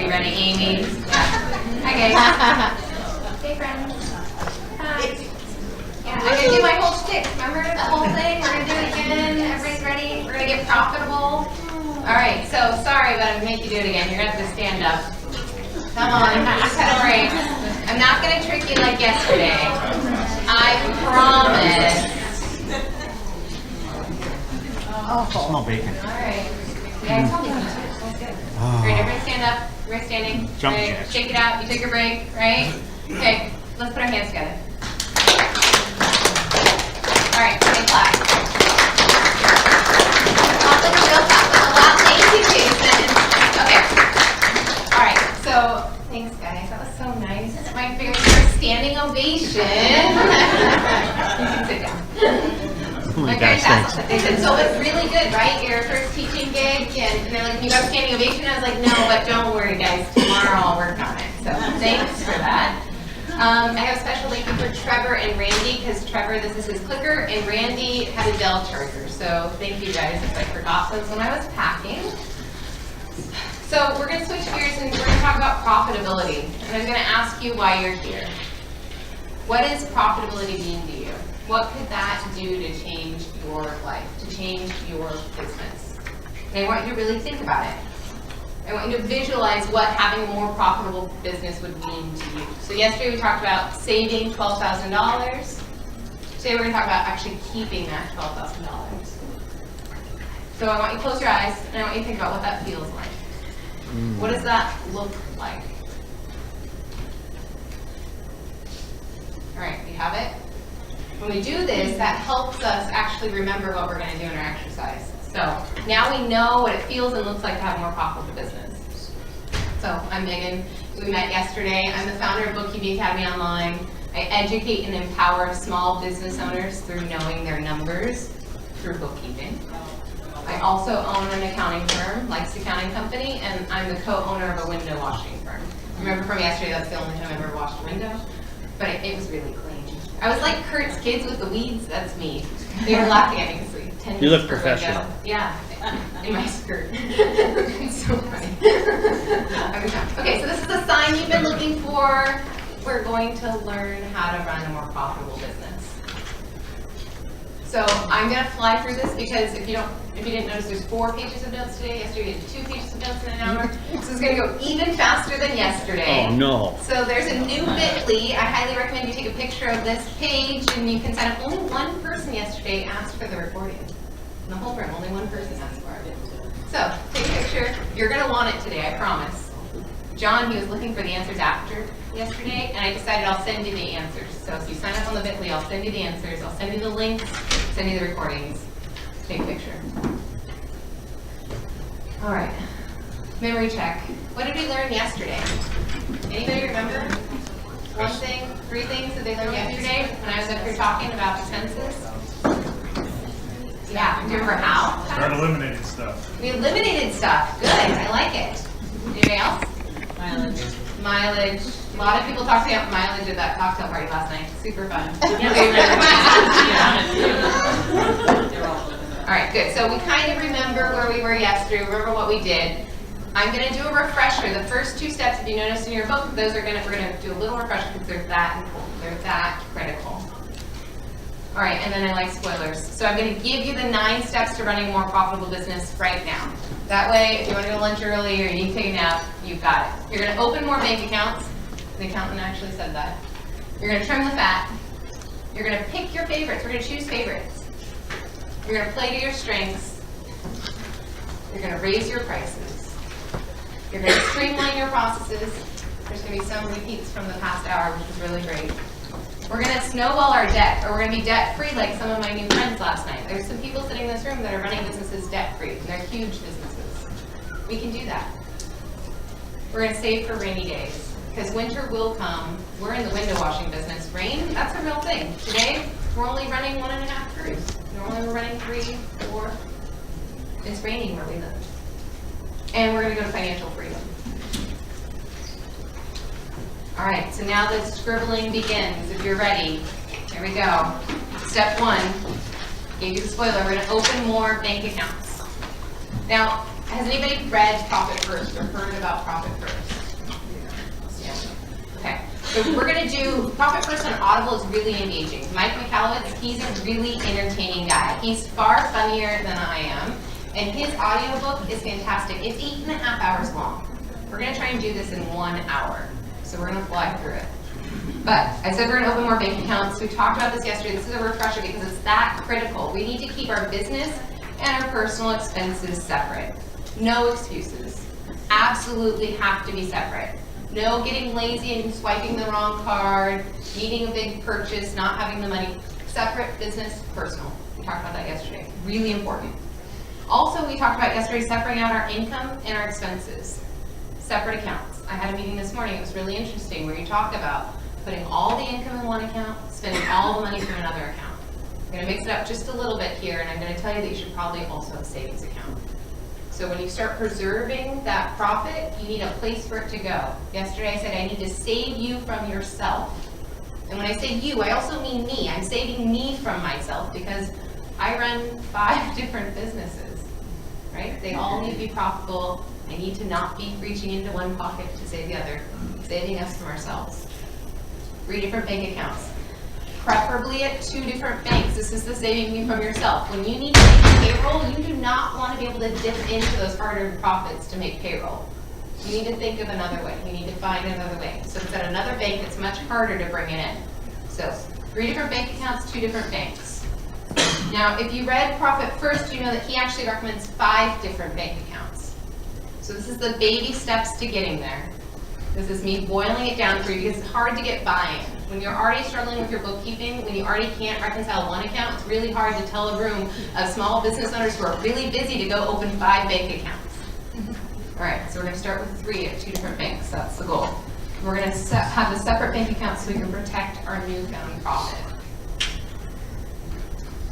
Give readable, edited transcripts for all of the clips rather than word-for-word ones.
You ready, Amy? Hi, guys. Hey, friends. Hi. Yeah, I'm gonna do my whole shtick. Remember the whole thing? We're gonna do it again. Everybody's ready? We're gonna get profitable. All right. So sorry, but I'm gonna make you do it again. You're gonna have to stand up. Come on. You just had a break. I'm not gonna trick you like yesterday. I promise. Small bacon. All right. Yeah, I told you. That's good. All right, everybody stand up. We're standing. Jump Right. jacks. Shake it out. You took your break, right? Okay, let's put our hands together. All right, big clap. Off the real clap. A lot. Thank you, Jason. Okay. All right, so thanks, guys. That was so nice. My very first standing ovation. You can sit down. Oh my My gosh, parents thanks. asked, they said, so it's really good, right? Your first teaching gig, and they're like, you got a standing ovation? I was like, no, but don't worry, guys. Tomorrow I'll work on it. So thanks for that. I have a special thank you for Trevor and Randy, because Trevor, this is his clicker, and Randy had a Dell charger. So thank you guys, if I forgot those when I was packing. So we're going to switch gears and we're going to talk about profitability. And I'm going to ask you why you're here. What does profitability mean to you? What could that do to change your life, to change your business? And I want you to really think about it. I want you to visualize what having a more profitable business would mean to you. So yesterday we talked about saving $12,000. Today we're going to talk about actually keeping that $12,000. So I want you to close your eyes and I want you to think about what that feels like. What does that look like? All right, you have it? When we do this, that helps us actually remember what we're going to do in our exercise. So now we know what it feels and looks like to have a more profitable business. So I'm Megan. We met yesterday. I'm the founder of Bookkeeping Academy Online. I educate and empower small business owners through knowing their numbers through bookkeeping. I also own an accounting firm, Likes Accounting Company, and I'm the co-owner of a window washing firm. Remember from yesterday, that's the only time I ever washed a window, but it was really clean. I was like Kurt's kids with the weeds. That's me. They were laughing at me because we 10 You look minutes per professional. window. Yeah, in my skirt. It's so funny. Okay, so this is a sign you've been looking for. We're going to learn how to run a more profitable business. So I'm going to fly through this because if you didn't notice, there's 4 pages of notes today. Yesterday we did 2 pages of notes in an hour. So it's going to go even faster than yesterday. Oh no. So there's a new Bitly. I highly recommend you take a picture of this page and you can sign up. Only one person yesterday asked for the recording. In the whole room, only one person asked for it. So take a picture. You're going to want it today, I promise. John, he was looking for the answers after yesterday, and I decided I'll send you the answers. So if you sign up on the Bitly, I'll send you the answers. I'll send you the links, send you the recordings. Take a picture. All right. Memory check. What did we learn yesterday? Anybody remember? 1 thing, 3 things that they learned yesterday when I was up here talking about the census? Yeah, do you remember how? Start eliminating stuff. We eliminated stuff. Good, I like it. Anybody else? Mileage. A lot of people talked about mileage at that cocktail party last night. Super fun. All right, good. So we kind of remember where we were yesterday, remember what we did. I'm going to do a refresher. The first 2 steps, if you notice in your book, those are we're going to do a little refresher because they're that important. They're that critical. All right, and then I like spoilers. So I'm going to give you the 9 steps to running a more profitable business right now. That way, if you want to go to lunch early or you need to take a nap, you've got it. You're going to open more bank accounts. The accountant actually said that. You're going to trim the fat. You're going to pick your favorites. We're going to choose favorites. You're going to play to your strengths. You're going to raise your prices. You're going to streamline your processes. There's going to be some repeats from the past hour, which was really great. We're going to snowball our debt, or we're going to be debt-free like some of my new friends last night. There's some people sitting in this room that are running businesses debt-free, and they're huge businesses. We can do that. We're going to save for rainy days, because winter will come. We're in the window washing business. Rain, that's a real thing. Today, we're only running 1.5 crews. Normally we're running 3, 4. It's raining where we live. And we're going to go to financial freedom. All right, so now the scribbling begins. If you're ready, here we go. Step 1, gave you the spoiler, we're going to open more bank accounts. Now, has anybody read Profit First or heard about Profit First? So we're gonna do, Profit First on Audible is really engaging. Mike Michalowicz, he's a really entertaining guy. He's far funnier than I am, and his audiobook is fantastic. It's 8.5 hours long. We're gonna try and do this in 1 hour. So we're gonna fly through it. But I said we're gonna open more bank accounts. We talked about this yesterday. This is a refresher because it's that critical. We need to keep our business and our personal expenses separate. No excuses. Absolutely have to be separate. No getting lazy and swiping the wrong card, needing a big purchase, not having the money. Separate business, personal. We talked about that yesterday. Really important. Also, we talked about yesterday separating out our income and our expenses. Separate accounts. I had a meeting this morning. It was really interesting where you talked about putting all the income in one account, spending all the money from another account. I'm going to mix it up just a little bit here, and I'm going to tell you that you should probably also have a savings account. So when you start preserving that profit, you need a place for it to go. Yesterday I said I need to save you from yourself. And when I say you, I also mean me. I'm saving me from myself because I run 5 different businesses, right? They all need to be profitable. I need to not be reaching into one pocket to save the other, saving us from ourselves. 3 different bank accounts. Preferably at 2 different banks. This is the saving you from yourself. When you need to make payroll, you do not want to be able to dip into those hard-earned profits to make payroll. You need to think of another way. You need to find another way. So if it's at another bank, it's much harder to bring it in. So 3 different bank accounts, 2 different banks. Now, if you read Profit First, you know that he actually recommends 5 different bank accounts. So this is the baby steps to getting there. This is me boiling it down for you because it's hard to get buy-in. When you're already struggling with your bookkeeping, when you already can't reconcile one account, it's really hard to tell a room of small business owners who are really busy to go open 5 bank accounts. All right, so we're going to start with 3 at 2 different banks. That's the goal. We're going to have the separate bank accounts so we can protect our newfound profit.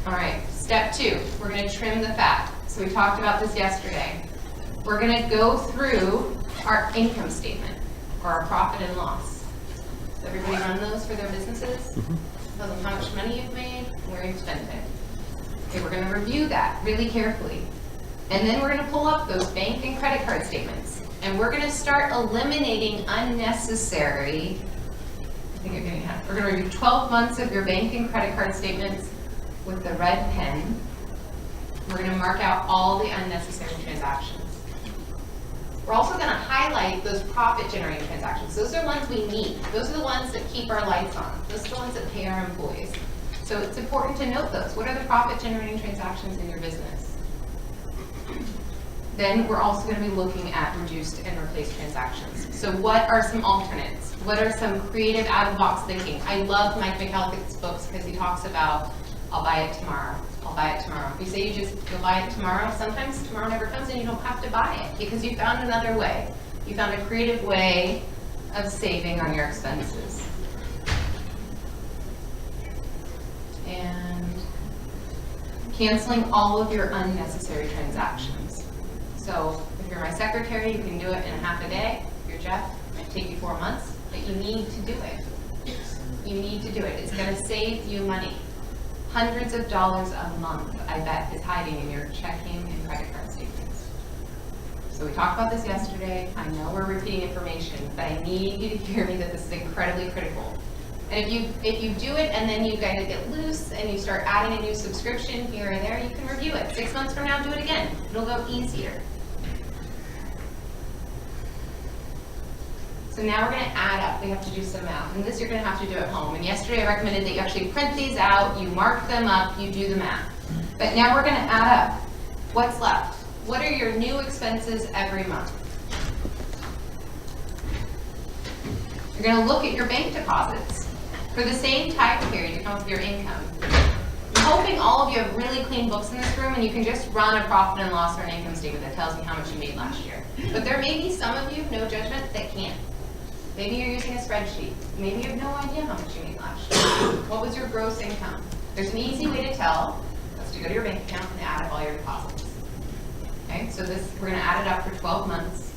All right, step 2, we're going to trim the fat. So we talked about this yesterday. We're going to go through our income statement or our profit and loss. Does everybody run those for their businesses? Tell them how much money you've made and where you've spent it. Okay, we're going to review that really carefully. And then we're going to pull up those bank and credit card statements. And we're going to start eliminating unnecessary, I think you're getting it. We're going to review 12 months of your bank and credit card statements with the red pen. We're going to mark out all the unnecessary transactions. We're also going to highlight those profit-generating transactions. Those are ones we need. Those are the ones that keep our lights on. Those are the ones that pay our employees. So it's important to note those. What are the profit-generating transactions in your business? Then we're also going to be looking at reduced and replaced transactions. So what are some alternates? What are some creative out-of-the-box thinking? I love Mike Michalowicz's books because he talks about, I'll buy it tomorrow. I'll buy it tomorrow. If you say you'll buy it tomorrow, sometimes tomorrow never comes and you don't have to buy it because you found another way. You found a creative way of saving on your expenses. And canceling all of your unnecessary transactions. So if you're my secretary, you can do it in half a day. If you're Jeff, it might take you 4 months, but you need to do it. You need to do it. It's going to save you money. Hundreds of dollars a month, I bet, is hiding in your checking and credit card statements. So we talked about this yesterday. I know we're repeating information, but I need you to hear me that this is incredibly critical. And if you do it and then you kind of get loose and you start adding a new subscription here and there, you can review it. 6 months from now, do it again. It'll go easier. So now we're going to add up. We have to do some math. And this you're going to have to do at home. And yesterday I recommended that you actually print these out, you mark them up, you do the math. But now we're going to add up what's left. What are your new expenses every month? You're going to look at your bank deposits for the same time period to come up with your income. I'm hoping all of you have really clean books in this room and you can just run a profit and loss or an income statement that tells you how much you made last year. But there may be some of you, no judgment, that can't. Maybe you're using a spreadsheet. Maybe you have no idea how much you made last year. What was your gross income? There's an easy way to tell. That's to go to your bank account and add up all your deposits. Okay, so this, we're going to add it up for 12 months.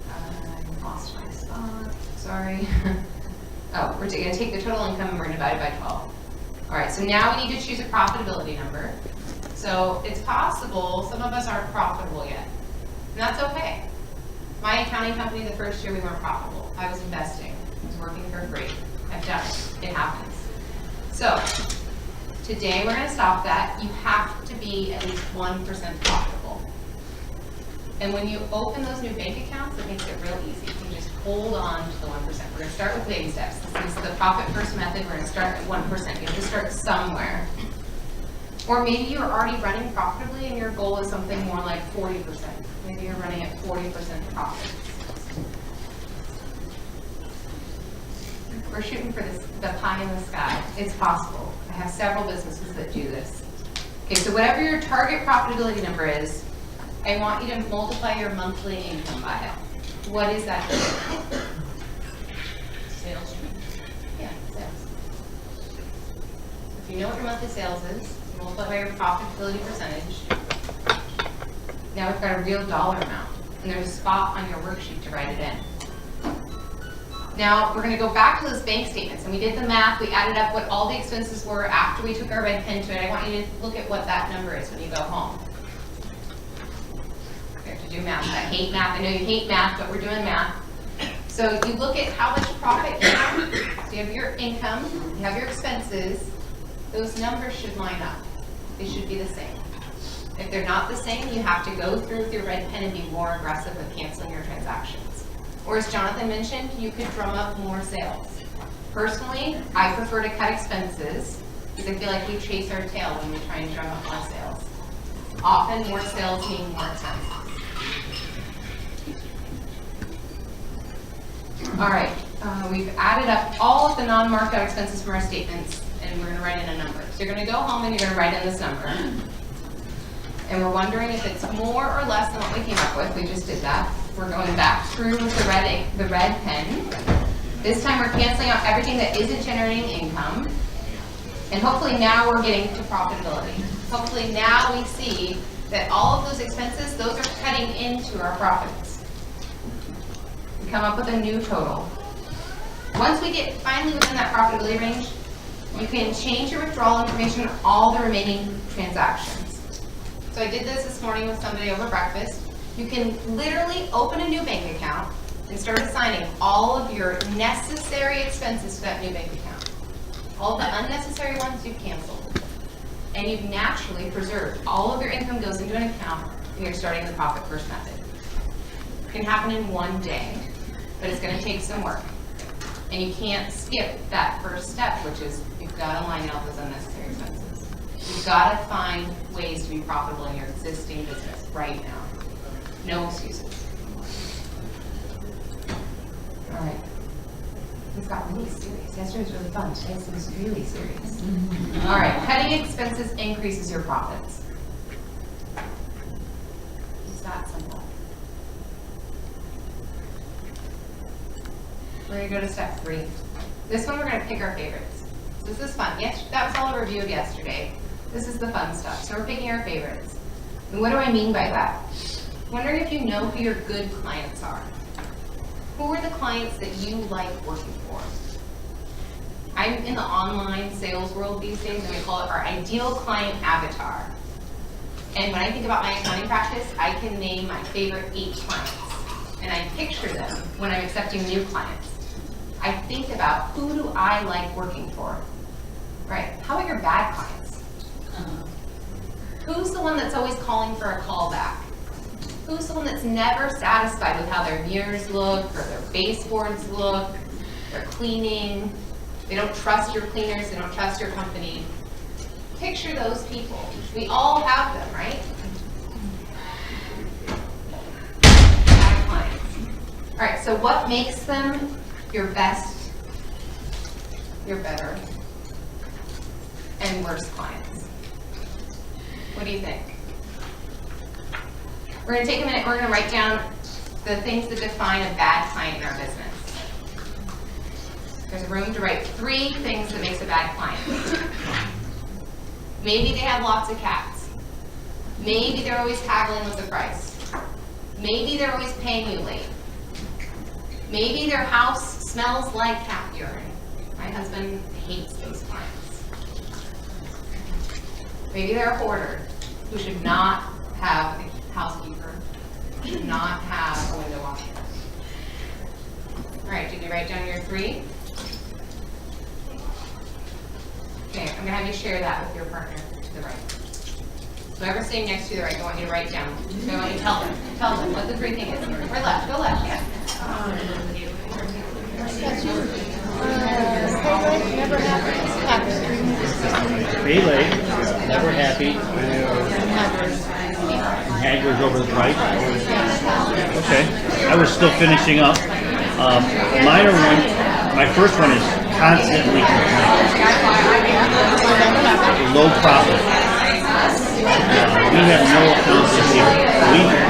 I lost my spot. Sorry. Oh, we're going to take the total income and we're going to divide it by 12. All right, so now we need to choose a profitability number. So it's possible some of us aren't profitable yet. And that's okay. My accounting company, the first year we weren't profitable. I was investing. I was working for free. I've done it. It happens. So today we're going to stop that. You have to be at least 1% profitable. And when you open those new bank accounts, it makes it real easy. You just hold on to the 1%. We're going to start with baby steps. This is the profit first method. We're going to start at 1%. You have to start somewhere. Or maybe you're already running profitably and your goal is something more like 40%. Maybe you're running at 40% profit. We're shooting for the pie in the sky. It's possible. I have several businesses that do this. Okay, so whatever your target profitability number is, I want you to multiply your monthly income by it. What is that? Sales. Yeah, sales. If you know what your monthly sales is, multiply by your profitability percentage. Now we've got a real dollar amount, and there's a spot on your worksheet to write it in. Now we're going to go back to those bank statements, and we did the math. We added up what all the expenses were after we took our red pen to it. I want you to look at what that number is when you go home. We have to do math. I hate math. I know you hate math, but we're doing math. So you look at how much profit you have. So you have your income, you have your expenses. Those numbers should line up. They should be the same. If they're not the same, you have to go through with your red pen and be more aggressive with canceling your transactions. Or as Jonathan mentioned, you could drum up more sales. Personally, I prefer to cut expenses because I feel like we chase our tail when we try and drum up more sales. Often more sales mean more expenses. All right, we've added up all of the non-marked out expenses from our statements, and we're going to write in a number. So you're going to go home and you're going to write in this number. And we're wondering if it's more or less than what we came up with. We just did that. We're going back through with the red pen. This time we're canceling out everything that isn't generating income. And hopefully now we're getting to profitability. Hopefully now we see that all of those expenses, those are cutting into our profits. We come up with a new total. Once we get finally within that profitability range, you can change your withdrawal information on all the remaining transactions. So I did this morning with somebody over breakfast. You can literally open a new bank account and start assigning all of your necessary expenses to that new bank account. All the unnecessary ones you've canceled. And you've naturally preserved. All of your income goes into an account and you're starting the profit first method. It can happen in one day, but it's going to take some work. And you can't skip that first step, which is you've got to line out those unnecessary expenses. You've got to find ways to be profitable in your existing business right now. No excuses. All right. This got really serious. Yesterday was really fun. Today seems really serious. All right. Cutting expenses increases your profits. It's that simple. We're going to go to step 3. This one we're going to pick our favorites. So this is fun. Yes, that was all a review of yesterday. This is the fun stuff. So we're picking our favorites. And what do I mean by that? I'm wondering if you know who your good clients are. Who are the clients that you like working for? I'm in the online sales world these days, and we call it our ideal client avatar. And when I think about my accounting practice, I can name my favorite 8 clients. And I picture them when I'm accepting new clients. I think about who do I like working for? Right. How about your bad clients? Who's the one that's always calling for a call back? Who's the one that's never satisfied with how their mirrors look or their baseboards look? They're cleaning. They don't trust your cleaners. They don't trust your company. Picture those people. We all have them, right? Bad clients. All right, so what makes them your best, your better, and worst clients? What do you think? We're going to take a minute, we're going to write down the things that define a bad client in our business. There's room to write 3 things that makes a bad client. Maybe they have lots of cats. Maybe they're always haggling with the price. Maybe they're always paying you late. Maybe their house smells like cat urine. My husband hates those clients. Maybe they're a hoarder who should not have a housekeeper. should not have a window washer. All right, did you write down your 3? Okay, I'm gonna have you share that with your partner to the right. Whoever's sitting next to the right, I want you to write down. So I want you to tell them what the 3 thing is. Or left, go left, yeah. Pay late, never happy. Haggard's over the right. Okay, I was still finishing up. Minor one, my first one is constantly complaining. Low profit. We have no accounts this year.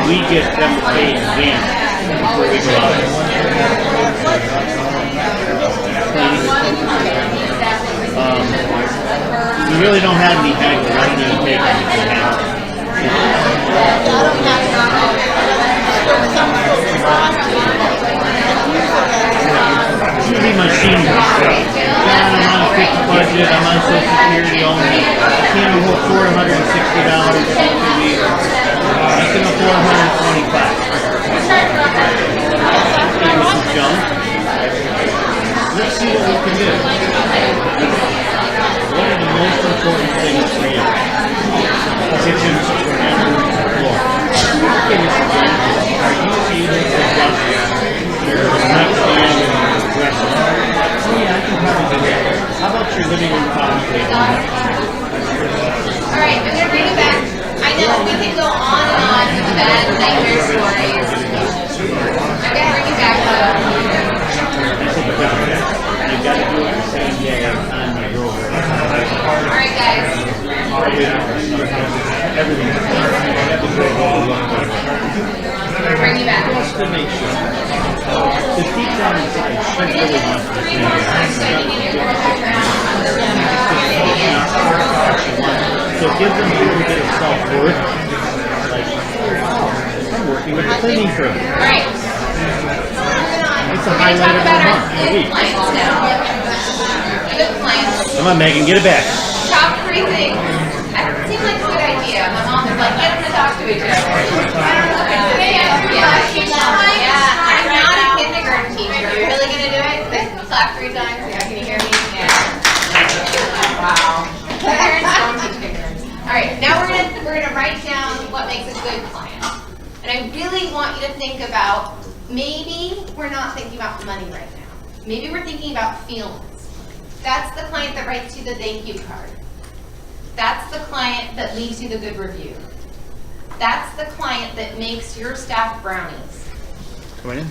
We get them to pay in advance before we go out. We really don't have any Hagler. I don't even take anything out. Usually my seniors. I'm on a fixed budget. I'm on Social Security only. I can't afford $460 a week. I can afford $125. Let's see what we can do. What are the most important things for you? Kitchens, and floor. Give us a are you able to adjust your nightstand and dresser? Yeah, I can probably do that. How about your living room coffee table? All right, I'm gonna bring it back. I know we can go on and on with bad nightmare stories. I'm gonna bring it back though. You got to do it the same day every time you go over. All right, guys. Everything. Bring you back. Just to make sure. The deep down inside, she really wants to see So it gives them a little bit of self-worth. Like, I'm working with the cleaning crew. All right. It's a highlight of the month. Good clients now. Good clients. Come on, Megan, get it back. Top 3 things. That seems like a good idea. My mom was like, get them to talk to each other. I don't know if it's yeah, I'm not a kindergarten teacher. Are you really going to do it? Clap 3 times. Yeah, can you hear me? Yeah. Wow. Parents don't teach kindergarten. All right, now we're gonna write down what makes a good client. And I really want you to think about, maybe we're not thinking about money right now. Maybe we're thinking about feelings. That's the client that writes you the thank you card. That's the client that leaves you the good review. That's the client that makes your staff brownies. Come in.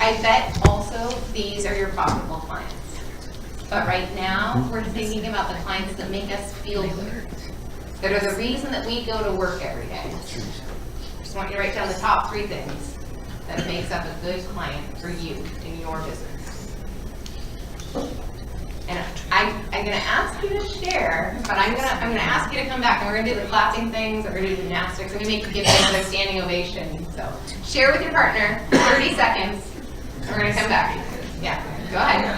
I bet also these are your profitable clients. But right now, we're thinking about the clients that make us feel good. That are the reason that we go to work every day. Just want you to write down the top 3 things that makes up a good client for you in your business. And I'm gonna ask you to share, but I'm gonna ask you to come back and we're gonna do the clapping things, we're gonna do gymnastics, I'm gonna make you give them a standing ovation. So share with your partner, 30 seconds, and we're gonna come back. Yeah, go ahead.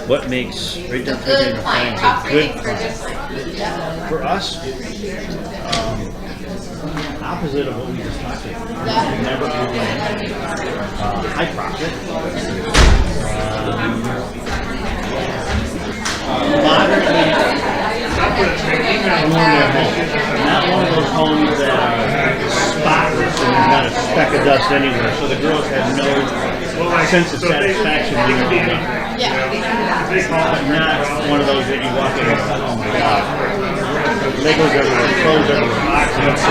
What makes right down Good client, top 3 good things for a good client. for us? Opposite of what we just talked about. Never complain. High profit. Moderately normal home. Not one of those homes that are spotless and there's not a speck of dust anywhere. So the girls have no sense of satisfaction being able to make. But not one of those that you walk in and oh my God. Legos everywhere, clothes everywhere, boxes,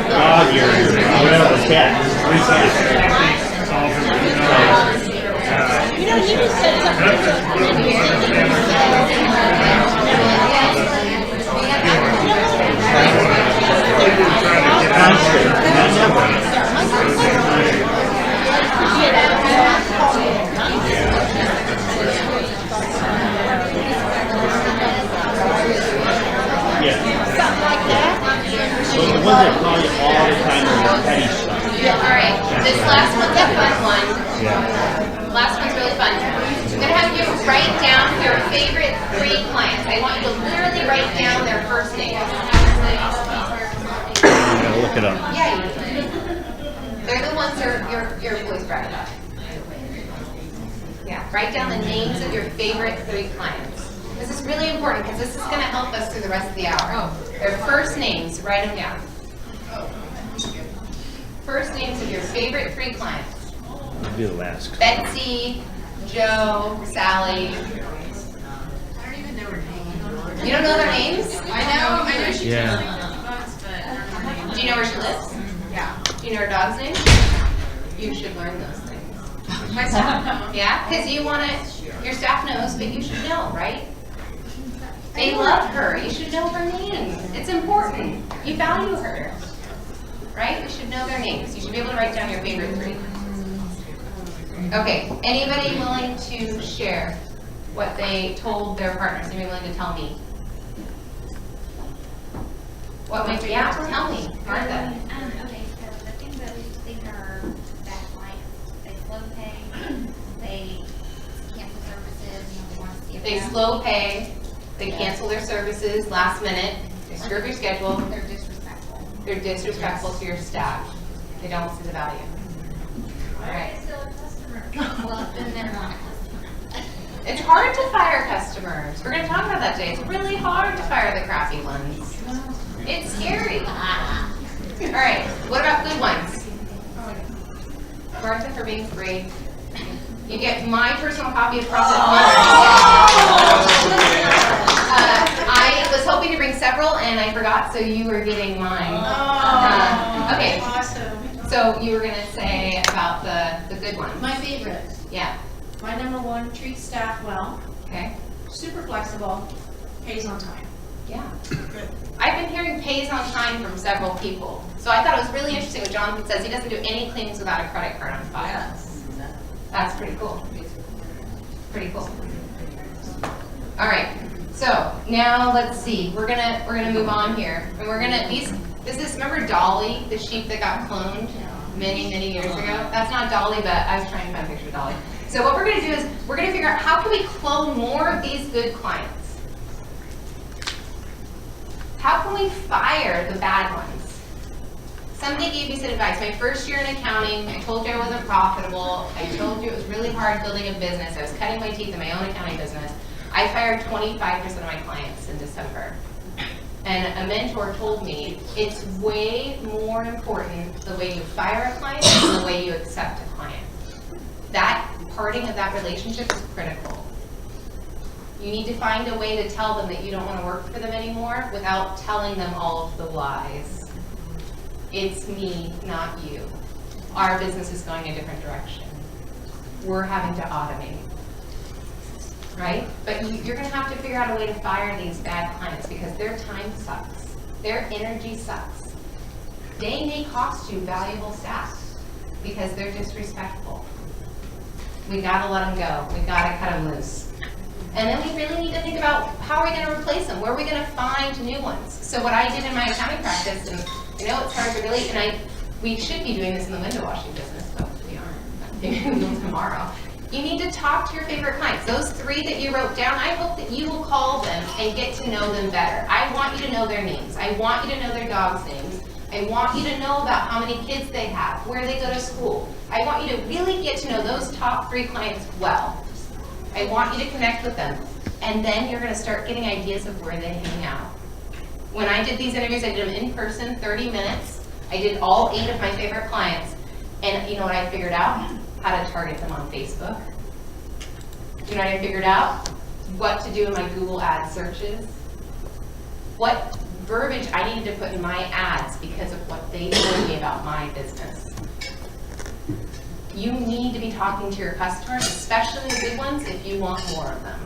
dog urine, whatever, cat, 3 cats. You know, you just said something. Constant, not never. Yeah. Something like that. So the ones that call you all the time are the petty stuff. All right, this last one's a fun one. Yeah. Last one's really fun. I'm gonna have you write down your favorite 3 clients. I want you to literally write down their first name. I'm gonna look it up. Yeah, you your employees brag about it. Yeah, write down the names of your favorite 3 clients. This is really important because this is going to help us through the rest of the hour. Their first names, write them down. First names of your favorite 3 clients. I'll be the last. Betsy, Joe, Sally. I don't even know her name. You don't know their names? I know she Yeah. does like bugs, but I don't know her name. Do you know where she lives? Yeah. Do you know her dog's name? You should learn those things. My staff knows. Yeah, because you want to, your staff knows, but you should know, right? They love her. You should know her name. It's important. You value her, right? You should know their names. You should be able to write down your favorite 3. Okay, anybody willing to share what they told their partners? Anybody willing to tell me? What might be, yeah, tell me, Martha. Okay, so the things that we think are bad clients, they slow pay, they cancel services, they want to see if They slow pay, they cancel their services last minute, they screw up your schedule, they're disrespectful. they're disrespectful to your staff, they don't see the value. All right. Still a customer. Well, then they're not a customer. It's hard to fire customers. We're going to talk about that today. It's really hard to fire the crappy ones. It's scary. All right, what about good ones? Martha, for being brave. You get my personal copy of Profit I was hoping to bring several, and I forgot, so you were getting mine. Okay, Awesome. so you were going to say about the good ones. My favorite. Yeah, My number 1, treats staff well, okay, super flexible, pays on time. yeah. I've been hearing pays on time from several people. So I thought it was really interesting what Jonathan says. He doesn't do any cleanings without a credit card on file. That's pretty cool. Pretty cool. All right. So now let's see. We're gonna move on here, and we're gonna remember Dolly, the sheep that got cloned many years ago? That's not Dolly, but I was trying to find a picture of Dolly. So what we're gonna do is we're gonna figure out how can we clone more of these good clients. How can we fire the bad ones? Somebody gave me some advice. My first year in accounting, I told you I wasn't profitable. I told you it was really hard building a business. I was cutting my teeth in my own accounting business. I fired 25% of my clients in December. And a mentor told me it's way more important the way you fire a client than the way you accept a client. That parting of that relationship is critical. You need to find a way to tell them that you don't want to work for them anymore without telling them all of the lies. It's me, not you. Our business is going a different direction. We're having to automate, right? But you're going to have to figure out a way to fire these bad clients because their time sucks. Their energy sucks. They may cost you valuable staff because they're disrespectful. We gotta let them go. We gotta cut them loose. And then we really need to think about how are we going to replace them? Where are we going to find new ones? So what I did in my accounting practice, and I know it's hard to relate, and we should be doing this in the window washing business, but we aren't. Maybe we will tomorrow. You need to talk to your favorite clients. Those 3 that you wrote down, I hope that you will call them and get to know them better. I want you to know their names. I want you to know their dogs' names. I want you to know about how many kids they have, where they go to school. I want you to really get to know those top 3 clients well. I want you to connect with them. And then you're going to start getting ideas of where they hang out. When I did these interviews, I did them in person, 30 minutes. I did all 8 of my favorite clients. And you know what I figured out? How to target them on Facebook. You know what I figured out? What to do in my Google ad searches. What verbiage I needed to put in my ads because of what they told me about my business. You need to be talking to your customers, especially the good ones, if you want more of them.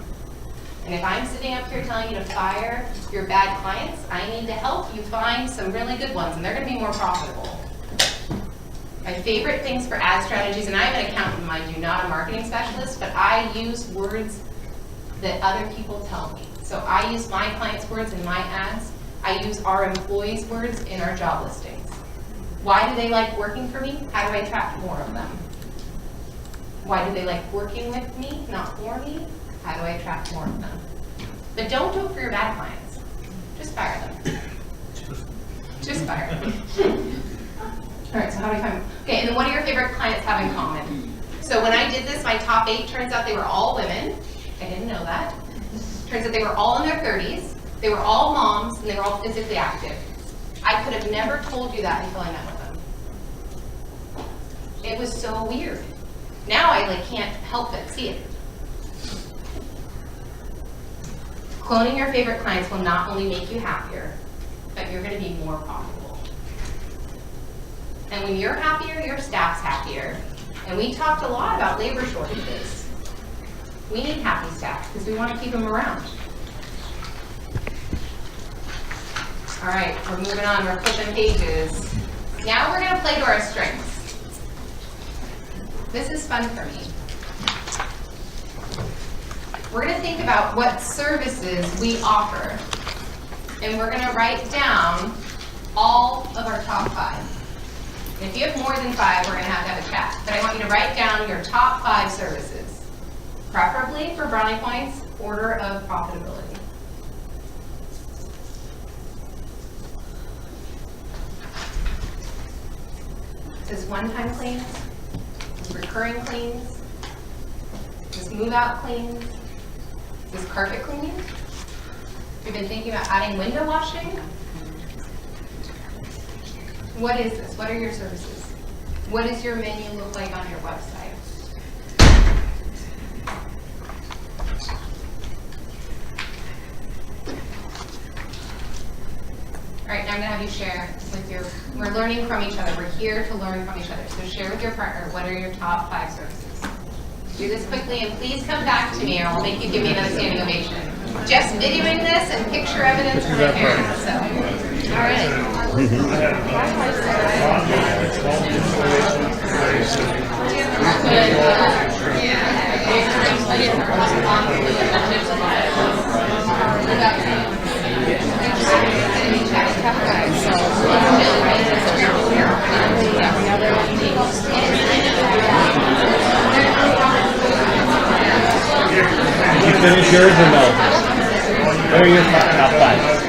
And if I'm sitting up here telling you to fire your bad clients, I need to help you find some really good ones, and they're going to be more profitable. My favorite things for ad strategies, and I'm an accountant, mind you, not a marketing specialist, but I use words that other people tell me. So I use my clients' words in my ads. I use our employees' words in our job listings. Why do they like working for me? How do I attract more of them? Why do they like working with me, not for me? How do I attract more of them? But don't do it for your bad clients. Just fire them. Just fire them. All right, so how do we find, okay, and then what do your favorite clients have in common? So when I did this, my top 8, turns out they were all women. I didn't know that. Turns out they were all in their 30s. They were all moms, and they were all physically active. I could have never told you that until I met with them. It was so weird. Now I like can't help but see it. Cloning your favorite clients will not only make you happier, but you're going to be more profitable. And when you're happier, your staff's happier. And we talked a lot about labor shortages. We need happy staff because we want to keep them around. All right, we're moving on, we're flipping pages. Now we're going to play to our strengths. This is fun for me. We're going to think about what services we offer. And we're going to write down all of our top 5. And if you have more than 5, we're going to have a chat. But I want you to write down your top 5 services. Preferably for brownie points, order of profitability. This one-time cleans, this recurring cleans, this move-out cleans, this carpet cleaning. We've been thinking about adding window washing. What is this? What are your services? What does your menu look like on your website? All right, now I'm going to have you share with we're learning from each other. We're here to learn from each other. So share with your partner, what are your top 5 services? Do this quickly and please come back to me or I'll make you give me another standing ovation. Just videoing this and picture evidence for my parents, so. All right. Did you finish yours or no? What are your top 5?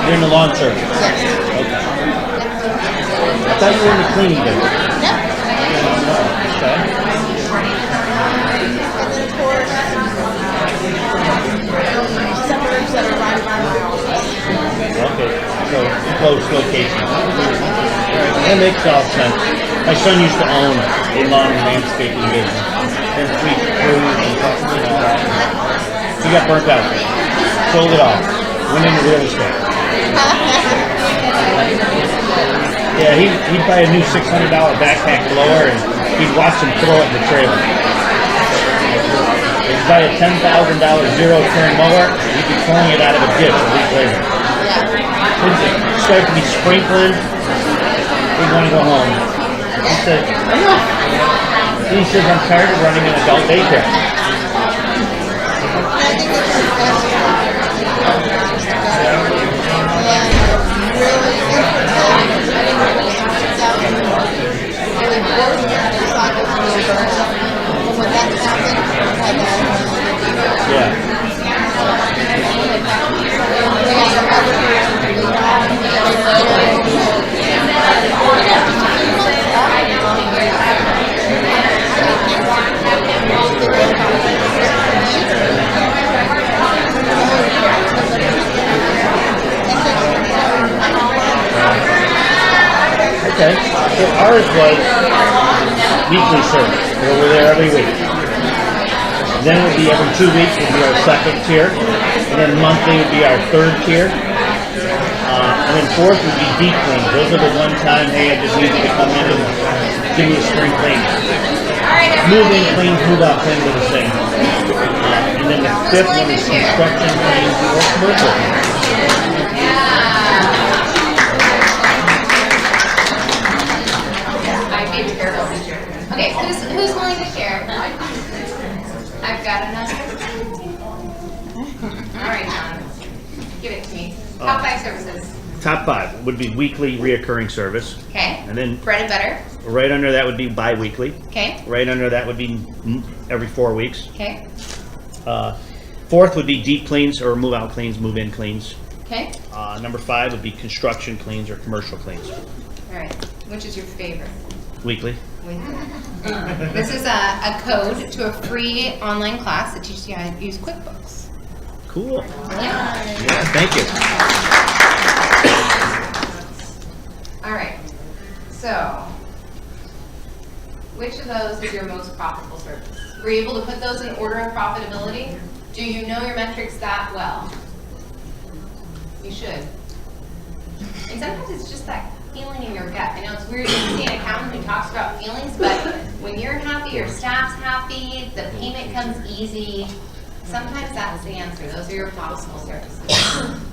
You're in the lawn service? Okay. I thought you were in the cleaning business. Okay. Suburbs that are right around my house. Okay, so close location. That makes all sense. My son used to own a lawn and landscaping business, and sweet fruit and all that. He got burnt out. Sold it off. Went into real estate. Yeah, he'd buy a new $600 backpack blower and he'd watch him throw it in the trailer. He'd buy a $10,000 zero-turn mower, he'd be pulling it out of a ditch a week later. He'd start to be sprinkling, he'd want to go home. He said, enough. He says, I'm tired of running an adult daycare. Okay, so ours was weekly service. We were there every week. Then it would be every 2 weeks would be our second tier. And then monthly would be our third tier. And then fourth would be deep cleans. Those are the one time, hey, I just need you to come in and give me a spring clean. Move in cleans, move out cleans are the same. And then the fifth one is construction cleans or commercial cleans. Okay, who's willing to share? I've got another. All right, John, give it to me. Top 5 services. Top 5 would be weekly reoccurring service. Okay. And then bread and butter. Right under that would be bi-weekly. Okay. Right under that would be every 4 weeks. Okay. Fourth would be deep cleans or move out cleans, move in cleans. Okay, Number 5 would be construction cleans or commercial cleans. all right. Which is your favorite? Weekly. This is a code to a free online class that teaches you how to use QuickBooks. Cool. Yeah. Yeah, thank you. All right. So, which of those is your most profitable service? Were you able to put those in order of profitability? Do you know your metrics that well? You should. And sometimes it's just that feeling in your gut. I know it's weird to see an accountant who talks about feelings, but when you're happy, your staff's happy, the payment comes easy, sometimes that's the answer. Those are your profitable services.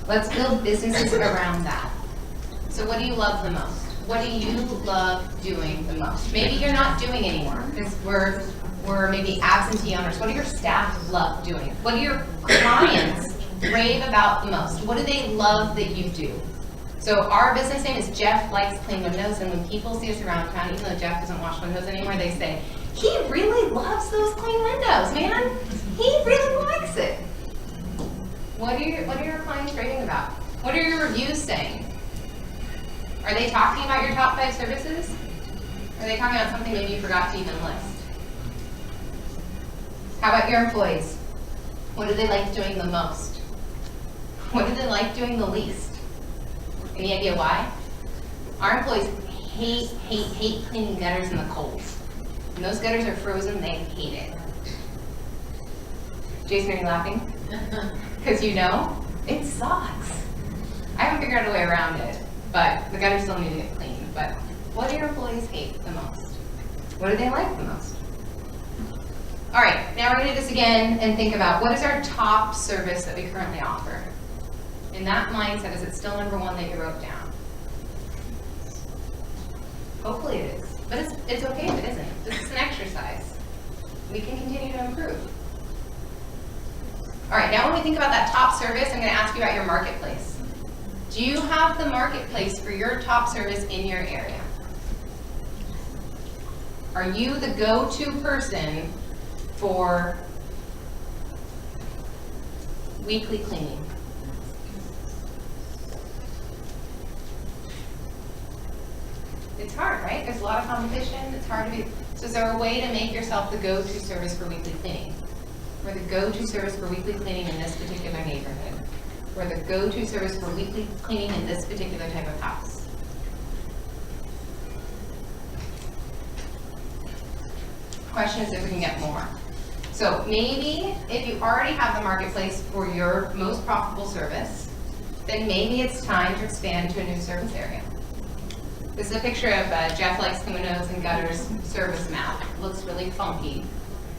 Let's build businesses around that. So what do you love the most? What do you love doing the most? Maybe you're not doing anymore because we're maybe absentee owners. What do your staff love doing? What do your clients rave about the most? What do they love that you do? So our business name is Jeff Likes Clean Windows, and when people see us around town, even though Jeff doesn't wash windows anymore, they say, he really loves those clean windows, man. He really likes it. What are your clients raving about? What are your reviews saying? Are they talking about your top 5 services? Are they talking about something maybe you forgot to even list? How about your employees? What do they like doing the most? What do they like doing the least? Any idea why? Our employees hate cleaning gutters in the cold. When those gutters are frozen, they hate it. Jason, are you laughing? Because you know, it sucks. I haven't figured out a way around it, but the gutters still need to get cleaned. But what do your employees hate the most? What do they like the most? All right, now we're gonna do this again and think about what is our top service that we currently offer? In that mindset, is it still number 1 that you wrote down? Hopefully it is, but it's okay if it isn't. This is an exercise. We can continue to improve. All right, now when we think about that top service, I'm gonna ask you about your marketplace. Do you have the marketplace for your top service in your area? Are you the go-to person for weekly cleaning? It's hard, right? There's a lot of competition. It's hard to be. So is there a way to make yourself the go-to service for weekly cleaning? Or the go-to service for weekly cleaning in this particular neighborhood? Or the go-to service for weekly cleaning in this particular type of house? Question is if we can get more. So maybe if you already have the marketplace for your most profitable service, then maybe it's time to expand to a new service area. This is a picture of Jeff Likes Windows and Gutters service map. It looks really funky.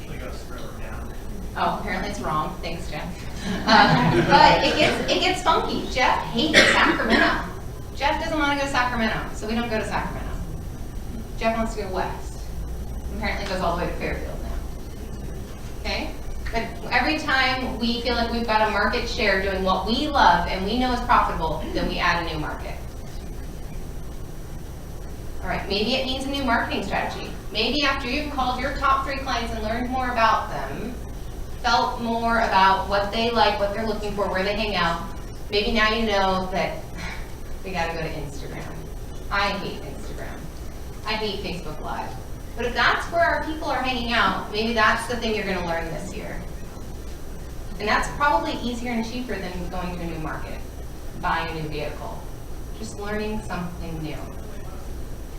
Actually goes further down. Oh, apparently it's wrong. Thanks, Jeff. But it gets funky. Jeff hates Sacramento. Jeff doesn't want to go to Sacramento, so we don't go to Sacramento. Jeff wants to go west. Apparently goes all the way to Fairfield now. Okay? But every time we feel like we've got a market share doing what we love and we know is profitable, then we add a new market. All right, maybe it means a new marketing strategy. Maybe after you've called your top 3 clients and learned more about them, felt more about what they like, what they're looking for, where they hang out, maybe now you know that we gotta go to Instagram. I hate Instagram. I hate Facebook Live. But if that's where our people are hanging out, maybe that's the thing you're gonna learn this year. And that's probably easier and cheaper than going to a new market, buying a new vehicle. Just learning something new.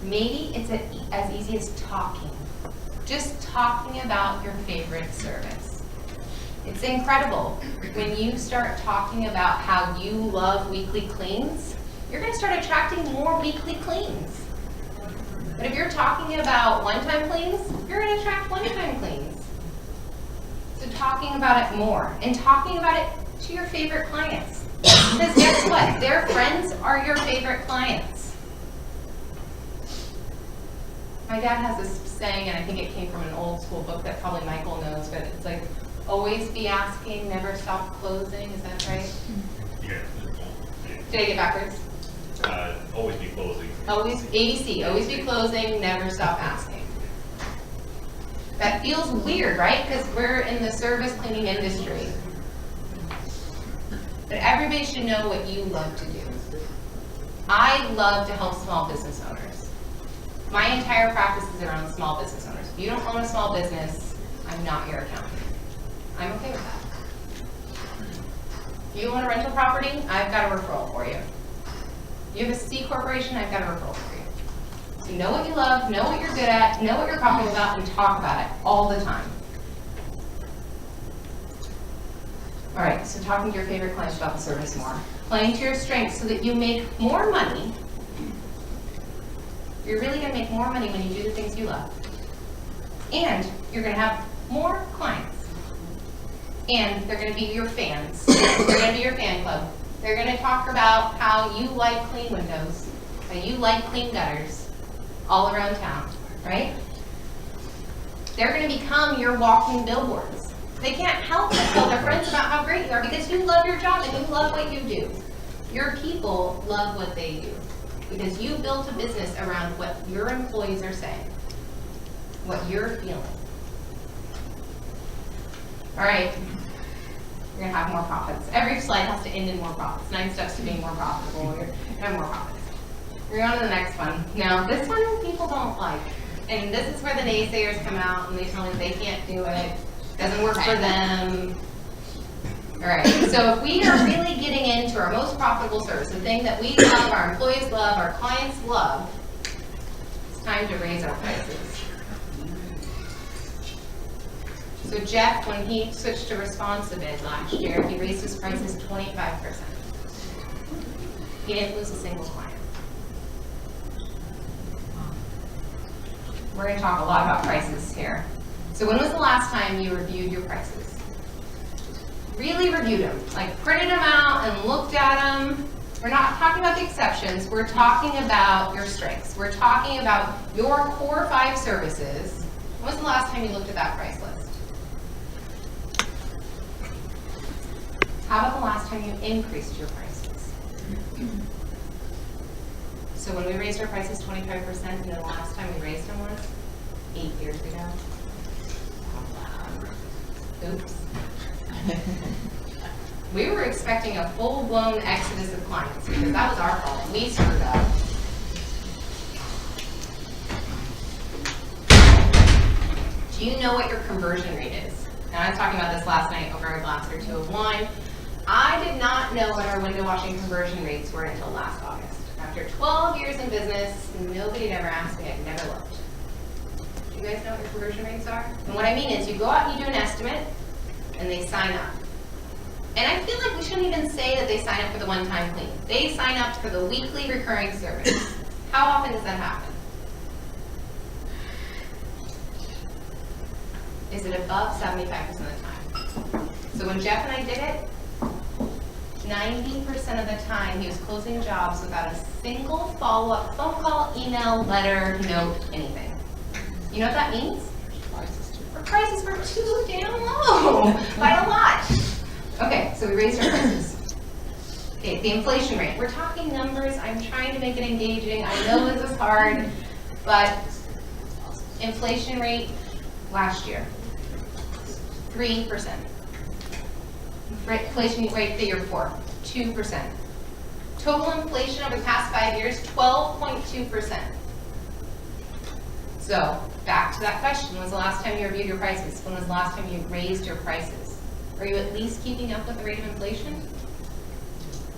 Maybe it's as easy as talking. Just talking about your favorite service. It's incredible. When you start talking about how you love weekly cleans, you're gonna start attracting more weekly cleans. But if you're talking about one-time cleans, you're gonna attract one-time cleans. So talking about it more, and talking about it to your favorite clients. Because guess what? Their friends are your favorite clients. My dad has this saying, and I think it came from an old school book that probably Michael knows, but it's like, always be asking, never stop closing. Is that right? Yeah. Did I get backwards? Always be closing. Always, ABC, always be closing, never stop asking. That feels weird, right? Because we're in the service cleaning industry. But everybody should know what you love to do. I love to help small business owners. My entire practice is around small business owners. If you don't own a small business, I'm not your accountant. I'm okay with that. You own a rental property, I've got a referral for you. You have a C corporation, I've got a referral for you. So know what you love, know what you're good at, know what you're talking about, and talk about it all the time. All right, so talking to your favorite clients about the service more. Playing to your strengths so that you make more money. You're really gonna make more money when you do the things you love. And you're gonna have more clients. And they're gonna be your fans. They're gonna be your fan club. They're gonna talk about how you like clean windows, how you like clean gutters all around town, right? They're gonna become your walking billboards. They can't help but tell their friends about how great you are because you love your job and you love what you do. Your people love what they do because you built a business around what your employees are saying, what you're feeling. All right, you're gonna have more profits. Every slide has to end in more profits. 9 steps to being more profitable. You're gonna have more profits. We're on to the next one. Now, this one people don't like. And this is where the naysayers come out and they tell me they can't do it. Doesn't work for them. All right, so if we are really getting into our most profitable service, the thing that we love, our employees love, our clients love, it's time to raise our prices. So Jeff, when he switched to Responsibid last year, he raised his prices 25%. He didn't lose a single client. We're going to talk a lot about prices here. So when was the last time you reviewed your prices? Really reviewed them, like printed them out and looked at them. We're not talking about the exceptions, we're talking about your strengths. We're talking about your core 5 services. When was the last time you looked at that price list? How about the last time you increased your prices? So when we raised our prices 25%, and the last time we raised them was 8 years ago. Oops. We were expecting a full-blown exodus of clients because that was our fault. We screwed up. Do you know what your conversion rate is? And I was talking about this last night over a glass or 2 of wine. I did not know what our window washing conversion rates were until last August. After 12 years in business, nobody had ever asked me. I'd never looked. Do you guys know what your conversion rates are? And what I mean is you go out and you do an estimate, and they sign up. And I feel like we shouldn't even say that they sign up for the one-time clean. They sign up for the weekly recurring service. How often does that happen? Is it above 75% of the time? So when Jeff and I did it, 90% of the time he was closing jobs without a single follow-up phone call, email, letter, note, anything. You know what that means? Our prices were too damn low by a lot. Okay, so we raised our prices. Okay, the inflation rate. We're talking numbers. I'm trying to make it engaging. I know this is hard, but inflation rate last year, 3%. Inflation rate the year before, 2%. Total inflation over the past 5 years, 12.2%. So, back to that question, when was the last time you reviewed your prices? When was the last time you raised your prices? Are you at least keeping up with the rate of inflation?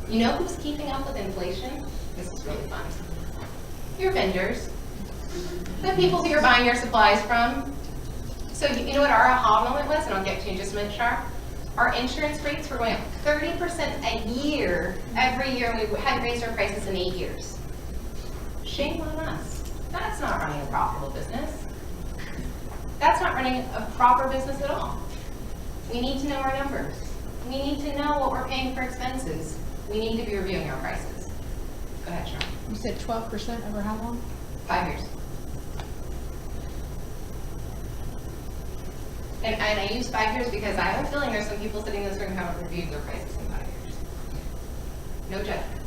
You know who's keeping up with inflation? This is really fun. Your vendors. The people who you're buying your supplies from. So you know what our aha moment was? And I'll get to you in just a minute, Shar. Our insurance rates were going up 30% a year every year, and we hadn't raised our prices in 8 years. Shame on us. That's not running a profitable business. That's not running a proper business at all. We need to know our numbers. We need to know what we're paying for expenses. We need to be reviewing our prices. Go ahead, Sharon. You said 12% over how long? 5 years. And I use 5 years because I have a feeling there's some people sitting in this room who haven't reviewed their prices in 5 years. No judgment.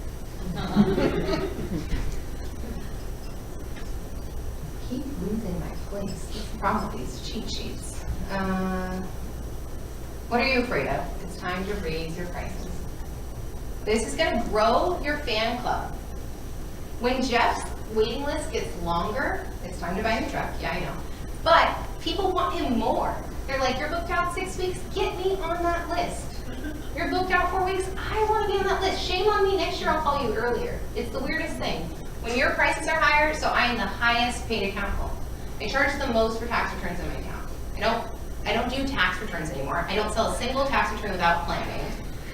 keep losing my place. That's the problem with these cheat sheets. What are you afraid of? It's time to raise your prices. This is gonna grow your fan club. When Jeff's waiting list gets longer, it's time to buy a new truck, yeah, I know. But people want him more. They're like, you're booked out 6 weeks, get me on that list. You're booked out 4 weeks, I wanna be on that list. Shame on me, next year I'll call you earlier. It's the weirdest thing. When your prices are higher, so I am the highest paid accountant. I charge the most for tax returns in my account. I don't do tax returns anymore. I don't sell a single tax return without planning.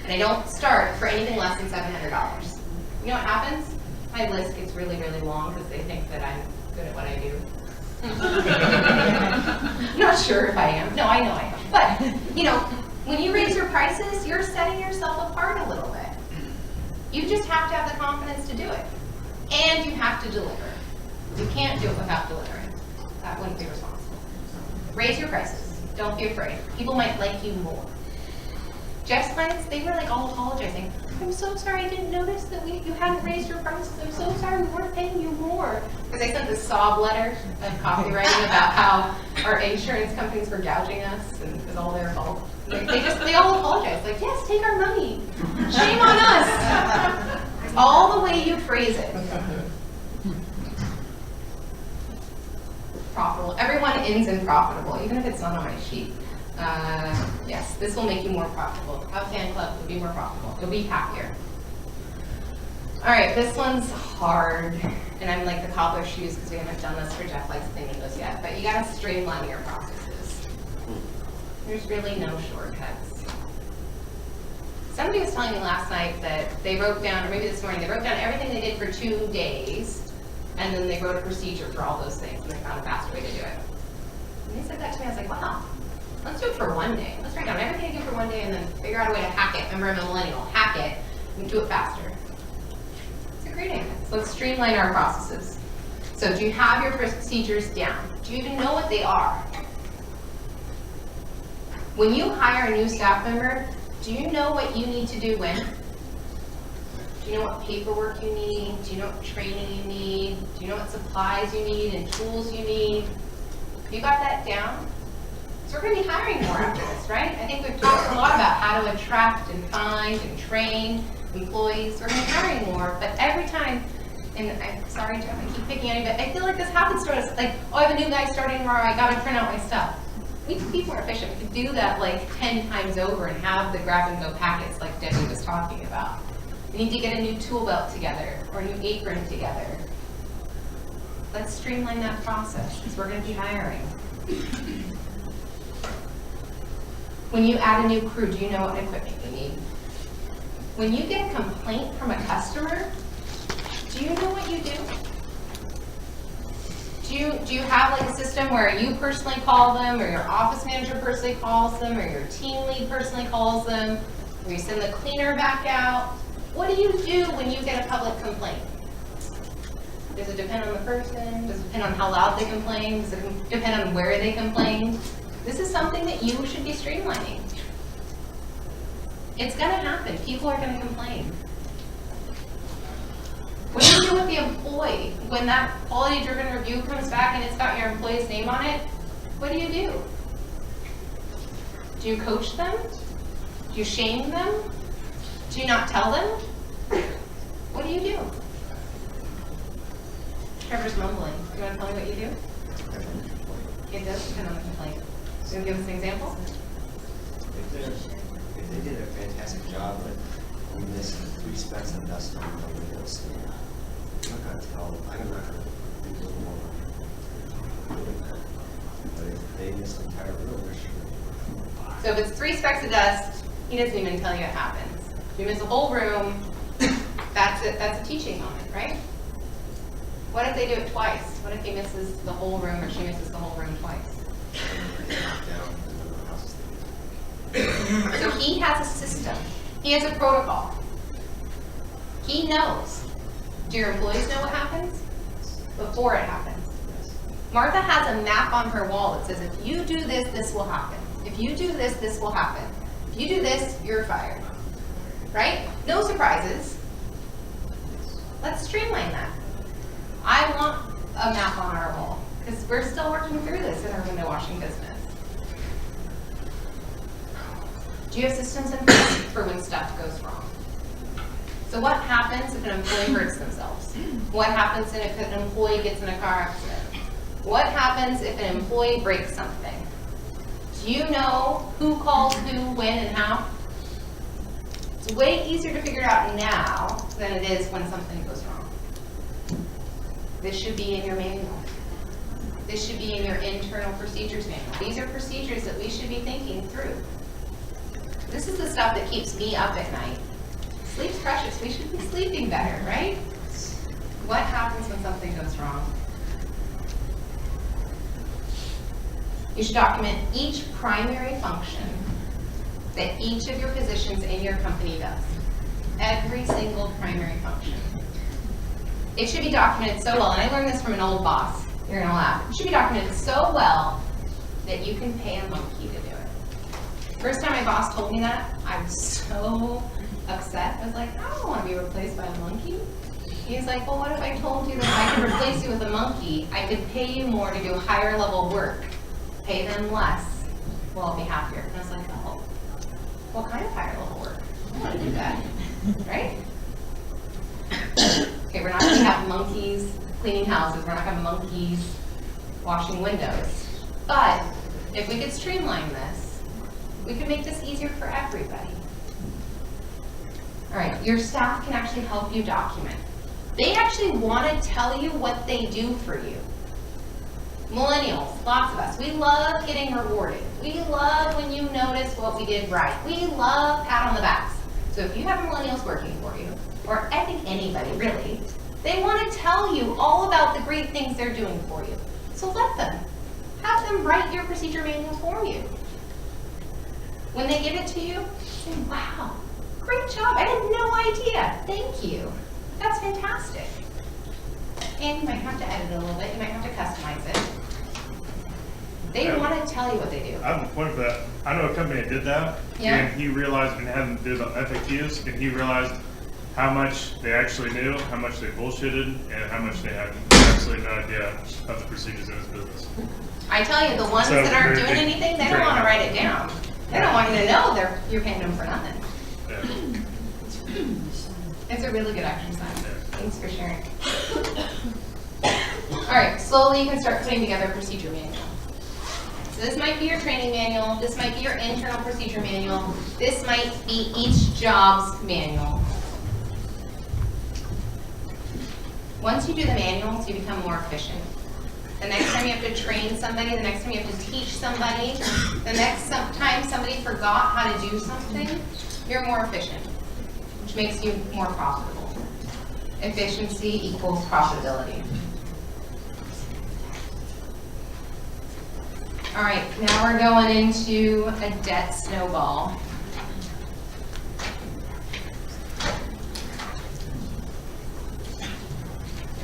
And I don't start for anything less than $700. You know what happens? My list gets really, really long because they think that I'm good at what I do. Not sure if I am. No, I know I am. But, you know, when you raise your prices, you're setting yourself apart a little bit. You just have to have the confidence to do it. And you have to deliver. You can't do it without delivering. That wouldn't be responsible. Raise your prices. Don't be afraid. People might like you more. Jeff's clients, they were like all apologizing. I'm so sorry, I didn't notice that you hadn't raised your prices. I'm so sorry, we weren't paying you more. Because I sent this sob letter of copywriting about how our insurance companies were gouging us and it was all their fault. They all apologized. Like, yes, take our money. Shame on us. All the way you phrase it. Profitable. Everyone ends in profitable, even if it's not on my sheet. Yes, this will make you more profitable. Have a fan club, you'll be more profitable. You'll be happier. All right, this one's hard, and I'm like the cobbler's shoes because we haven't done this for Jeff likes cleaning those yet, but you gotta streamline your processes. There's really no shortcuts. Somebody was telling me last night that they wrote down, or maybe this morning, they wrote down everything they did for 2 days, and then they wrote a procedure for all those things, and they found a faster way to do it. And they said that to me, I was like, wow, let's do it for 1 day. Let's write down everything you do for 1 day and then figure out a way to hack it. Remember, I'm a millennial, hack it and do it faster. It's a great idea. So let's streamline our processes. So do you have your procedures down? Do you even know what they are? When you hire a new staff member, do you know what you need to do when? Do you know what paperwork you need? Do you know what training you need? Do you know what supplies you need and tools you need? You got that down? So we're going to be hiring more after this, right? I think we've talked a lot about how to attract and find and train employees. We're going to be hiring more, but every time, and I'm sorry, Jeff, I keep picking on you, but I feel like this happens to us. Like, oh, I have a new guy starting tomorrow, I got to print out my stuff. We could be more efficient. We could do that like 10 times over and have the grab-and-go packets like Debbie was talking about. We need to get a new tool belt together or a new apron together. Let's streamline that process because we're going to be hiring. When you add a new crew, do you know what equipment you need? When you get a complaint from a customer, do you know what you do? Do you have like a system where you personally call them, or your office manager personally calls them, or your team lead personally calls them, or you send the cleaner back out? What do you do when you get a public complaint? Does it depend on the person? Does it depend on how loud they complain? Does it depend on where they complain? This is something that you should be streamlining. It's gonna happen. People are gonna complain. What do you do with the employee? When that quality-driven review comes back and it's got your employee's name on it, what do you do? Do you coach them? Do you shame them? Do you not tell them? What do you do? Trevor's mumbling. Do you want to tell me what you do? It does depend on the complaint. So you want to give us an example? If they did a fantastic job, but we missed 3 specks of dust on the windows, I'm not going to tell them, I'm not going to do a little more. But if they missed the entire room, they're sure. So if it's 3 specks of dust, he doesn't even tell you it happens. If you miss a whole room, that's it. That's a teaching moment, right? What if they do it twice? What if he misses the whole room or she misses the whole room twice? So he has a system. He has a protocol. He knows. Do your employees know what happens? Before it happens. Martha has a map on her wall that says, if you do this, this will happen. If you do this, this will happen. If you do this, you're fired. Right? No surprises. Let's streamline that. I want a map on our wall. because we're still working through this in our window washing business. Do you have systems in place for when stuff goes wrong? So what happens if an employee hurts themselves? What happens if an employee gets in a car accident? What happens if an employee breaks something? Do you know who calls who, when, and how? It's way easier to figure it out now than it is when something goes wrong. This should be in your manual. This should be in your internal procedures manual. These are procedures that we should be thinking through. This is the stuff that keeps me up at night. Sleep's precious. We should be sleeping better, right? What happens when something goes wrong? You should document each primary function that each of your positions in your company does. Every single primary function. It should be documented so well, and I learned this from an old boss. You're gonna laugh. It should be documented so well that you can pay a monkey to do it. First time my boss told me that, I was so upset. I was like, I don't want to be replaced by a monkey. He's like, well, what if I told you that if I could replace you with a monkey, I could pay you more to do higher level work, pay them less, well, I'll be happier. And I was like, oh, what kind of higher level work? I want to do that, right? Okay, we're not going to have monkeys cleaning houses. We're not going to have monkeys washing windows. But if we could streamline this, we could make this easier for everybody. All right, your staff can actually help you document. They actually want to tell you what they do for you. Millennials, lots of us, we love getting rewarded. We love when you notice what we did right. We love pat on the backs. So if you have millennials working for you, or I think anybody really, they want to tell you all about the great things they're doing for you. So let them. Have them write your procedure manual for you. When they give it to you, say, wow, great job. I had no idea. Thank you. That's fantastic. And you might have to edit it a little bit. You might have to customize it. They want to tell you what they do. I have a point for that. I know a company that did that, Yeah. and he realized, and had did the FAQs, and he realized how much they actually knew, how much they bullshitted, and how much they had absolutely no idea of the procedures in his business. I tell you, the ones So, that aren't very doing big- anything, they don't very want to high. write it down. They don't want you to know you're paying them for nothing. Yeah. It's a really good exercise. Thanks for sharing. All right, slowly you can start putting together a procedure manual. So this might be your training manual, this might be your internal procedure manual, this might be each job's manual. Once you do the manuals, you become more efficient. The next time you have to train somebody, the next time you have to teach somebody, the next time somebody forgot how to do something, you're more efficient, which makes you more profitable. Efficiency equals profitability. All right, now we're going into a debt snowball.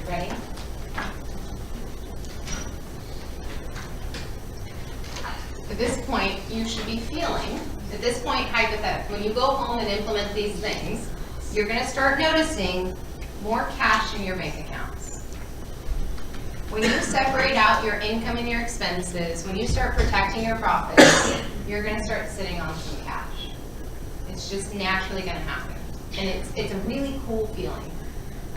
Ready? At this point, you should be feeling, at this point, hypothetically, when you go home and implement these things, you're going to start noticing more cash in your bank accounts. When you separate out your income and your expenses, when you start protecting your profits, you're going to start sitting on some cash. It's just naturally going to happen. And it's a really cool feeling.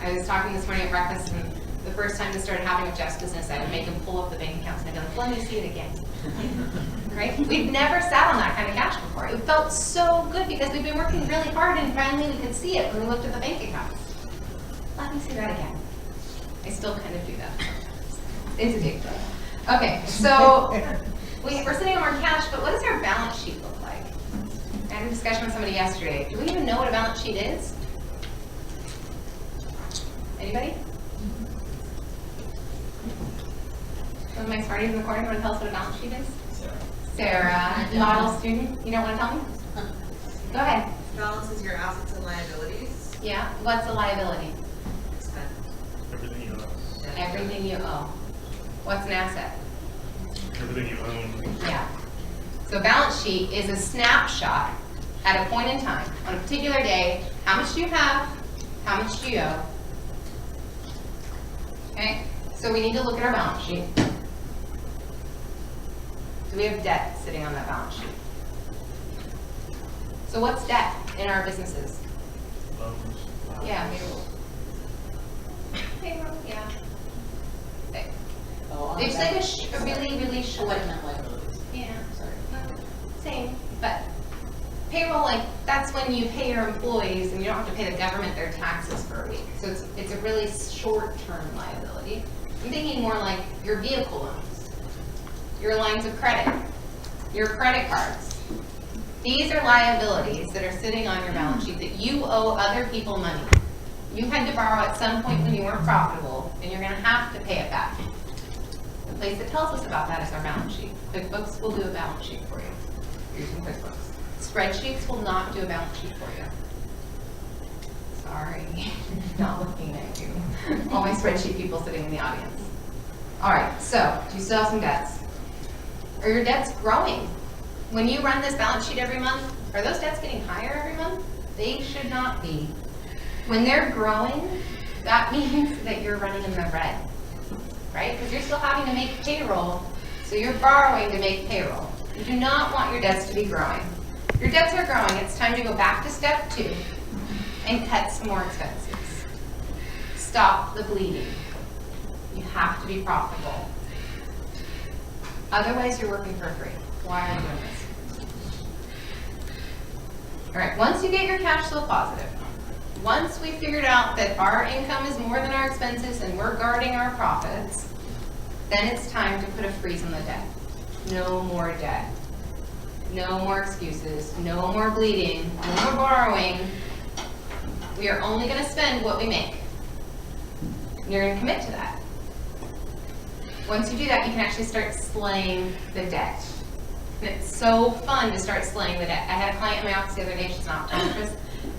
I was talking this morning at breakfast, and the first time this started happening with Jeff's business, I would make him pull up the bank accounts and I'd be like, let me see it again. Right? We've never sat on that kind of cash before. It felt so good because we've been working really hard and finally we could see it when we looked at the bank accounts. Let me see that again. I still kind of do that sometimes. It's addictive. Okay, so we're sitting on our cash, but what does our balance sheet look like? I had a discussion with somebody yesterday. Do we even know what a balance sheet is? Anybody? One of my smarties in the corner, you want to tell us what a balance sheet is? Sarah, model student, you don't want to tell me? Go ahead. Balances your assets and liabilities. Yeah, what's a liability? Expense. Everything you own. Everything you owe. What's an asset? Everything you own. Yeah. So balance sheet is a snapshot at a point in time, on a particular day, how much do you have, how much do you owe? Okay, so we need to look at our balance sheet. So we have debt sitting on that balance sheet. So what's debt in our businesses? Yeah, payroll, yeah. It's like a really, really short. Yeah, same, but payroll, like, that's when you pay your employees and you don't have to pay the government their taxes for a week. So it's a really short-term liability. I'm thinking more like your vehicle loans, your lines of credit, your credit cards. These are liabilities that are sitting on your balance sheet that you owe other people money. You had to borrow at some point when you weren't profitable, and you're gonna have to pay it back. The place that tells us about that is our balance sheet. QuickBooks will do a balance sheet for you, using QuickBooks. Spreadsheets will not do a balance sheet for you. Sorry, not looking at you. All my spreadsheet people sitting in the audience. All right, so do you still have some debts? Are your debts growing? When you run this balance sheet every month, are those debts getting higher every month? They should not be. When they're growing, that means that you're running in the red, right? Because you're still having to make payroll, so you're borrowing to make payroll. You do not want your debts to be growing. Your debts are growing, it's time to go back to step 2 and cut some more expenses. Stop the bleeding. You have to be profitable. Otherwise, you're working for free. Why are you doing this? All right, once you get your cash flow positive, once we figured out that our income is more than our expenses and we're guarding our profits, then it's time to put a freeze on the debt. No more debt. No more excuses. No more bleeding. No more borrowing. We are only going to spend what we make. You're going to commit to that. Once you do that, you can actually start slaying the debt. And it's so fun to start slaying the debt. I had a client in my office the other day, she's an optometrist,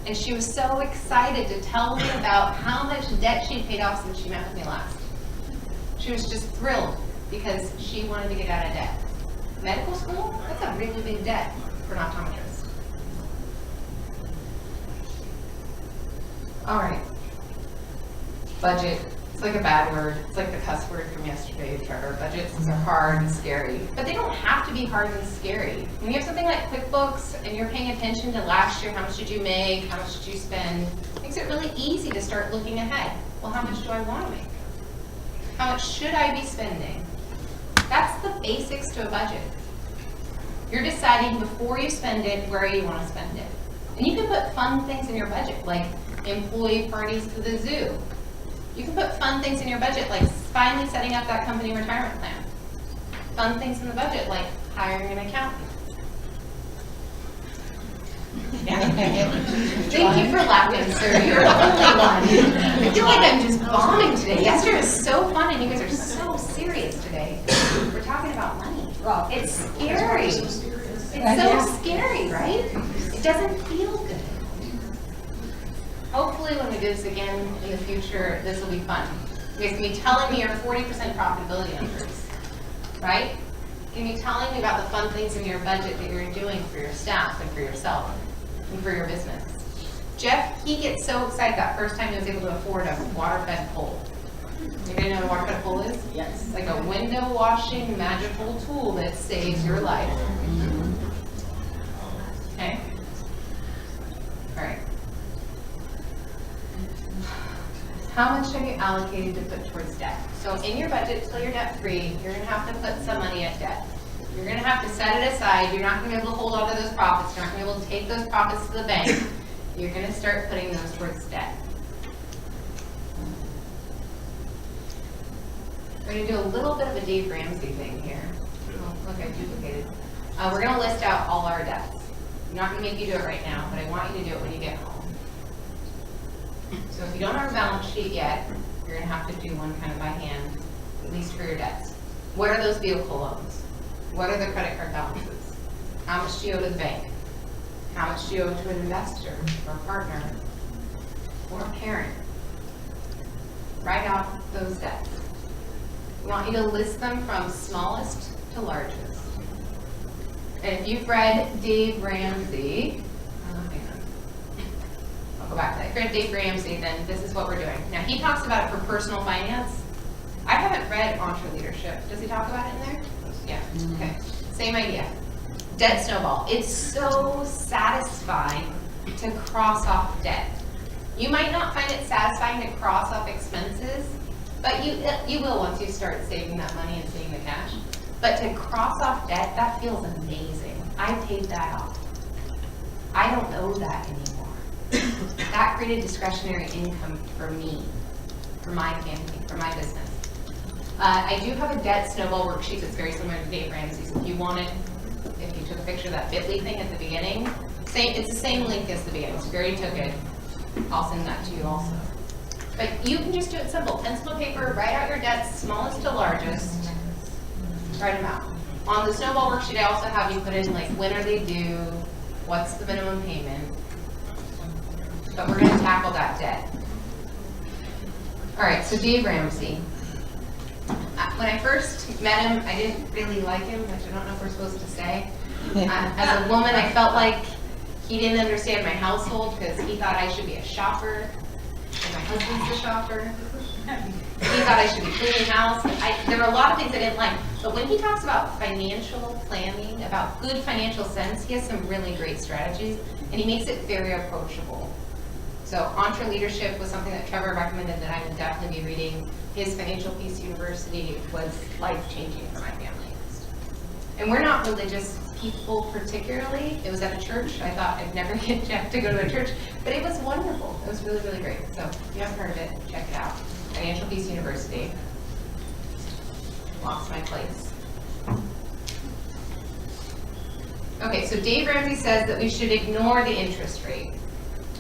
and she was so excited to tell me about how much debt she'd paid off since she met with me last. She was just thrilled because she wanted to get out of debt. Medical school, that's a really big debt for an optometrist. All right. Budget. It's like a bad word. It's like the cuss word from yesterday, Trevor. Budgets are hard and scary, but they don't have to be hard and scary. When you have something like QuickBooks and you're paying attention to last year, how much did you make, how much did you spend, it makes it really easy to start looking ahead. Well, how much do I want to make? How much should I be spending? That's the basics to a budget. You're deciding before you spend it where you want to spend it. And you can put fun things in your budget, like employee parties to the zoo. You can put fun things in your budget, like finally setting up that company retirement plan. Fun things in the budget, like hiring an accountant. Thank you for laughing, sir. You're the only one. I feel like I'm just bombing today. Yesterday was so fun, and you guys are so serious today. We're talking about money. It's scary. It's so scary, right? It doesn't feel good. Hopefully when we do this again in the future, this will be fun. You guys can be telling me your 40% profitability numbers, right? You can be telling me about the fun things in your budget that you're doing for your staff and for yourself and for your business. Jeff, he gets so excited that first time he was able to afford a water-fed pole. Anybody know what a water-fed pole is? Yes. It's like a window washing magical tool that saves your life. Okay? All right. How much have you allocated to put towards debt? So in your budget, till you're debt free, you're gonna have to put some money at debt. You're gonna have to set it aside. You're not gonna be able to hold on to those profits. You're not gonna be able to take those profits to the bank. You're gonna start putting those towards debt. We're gonna do a little bit of a Dave Ramsey thing here. Oh, look, I duplicated. We're gonna list out all our debts. I'm not gonna make you do it right now, but I want you to do it when you get home. So if you don't have a balance sheet yet, you're gonna have to do one kind of by hand, at least for your debts. What are those vehicle loans? What are the credit card balances? How much do you owe to the bank? How much do you owe to an investor or a partner or a parent? Write out those debts. I want you to list them from smallest to largest. And if you've read Dave Ramsey, I'll go back to that. If you're Dave Ramsey, then this is what we're doing. Now, he talks about it for personal finance. I haven't read EntreLeadership. Does he talk about it in there? Yeah, okay. same idea. Debt snowball. It's so satisfying to cross off debt. You might not find it satisfying to cross off expenses, but you will once you start saving that money and seeing the cash. But to cross off debt, that feels amazing. I paid that off. I don't owe that anymore. That created discretionary income for me, for my family, for my business. I do have a debt snowball worksheet that's very similar to Dave Ramsey's. If you want it, if you took a picture of that Bitly thing at the beginning, it's the same link as the beginning, so if you already took it, I'll send that to you also. But you can just do it simple. Pencil and paper, write out your debts, smallest to largest, write them out. On the snowball worksheet, I also have you put in like, when are they due, what's the minimum payment, but we're gonna tackle that debt. All right, so Dave Ramsey. When I first met him, I didn't really like him, which I don't know if we're supposed to say. As a woman, I felt like he didn't understand my household because he thought I should be a shopper, and my husband's a shopper. He thought I should be cleaning house. There were a lot of things I didn't like. But when he talks about financial planning, about good financial sense, he has some really great strategies, and he makes it very approachable. So EntreLeadership was something that Trevor recommended that I would definitely be reading. His Financial Peace University was life-changing for my family. And we're not religious people particularly. It was at a church. I thought I'd never get Jeff to go to a church, but it was wonderful. It was really, really great. So if you haven't heard of it, check it out. Financial Peace University. Lost my place. Okay, so Dave Ramsey says that we should ignore the interest rate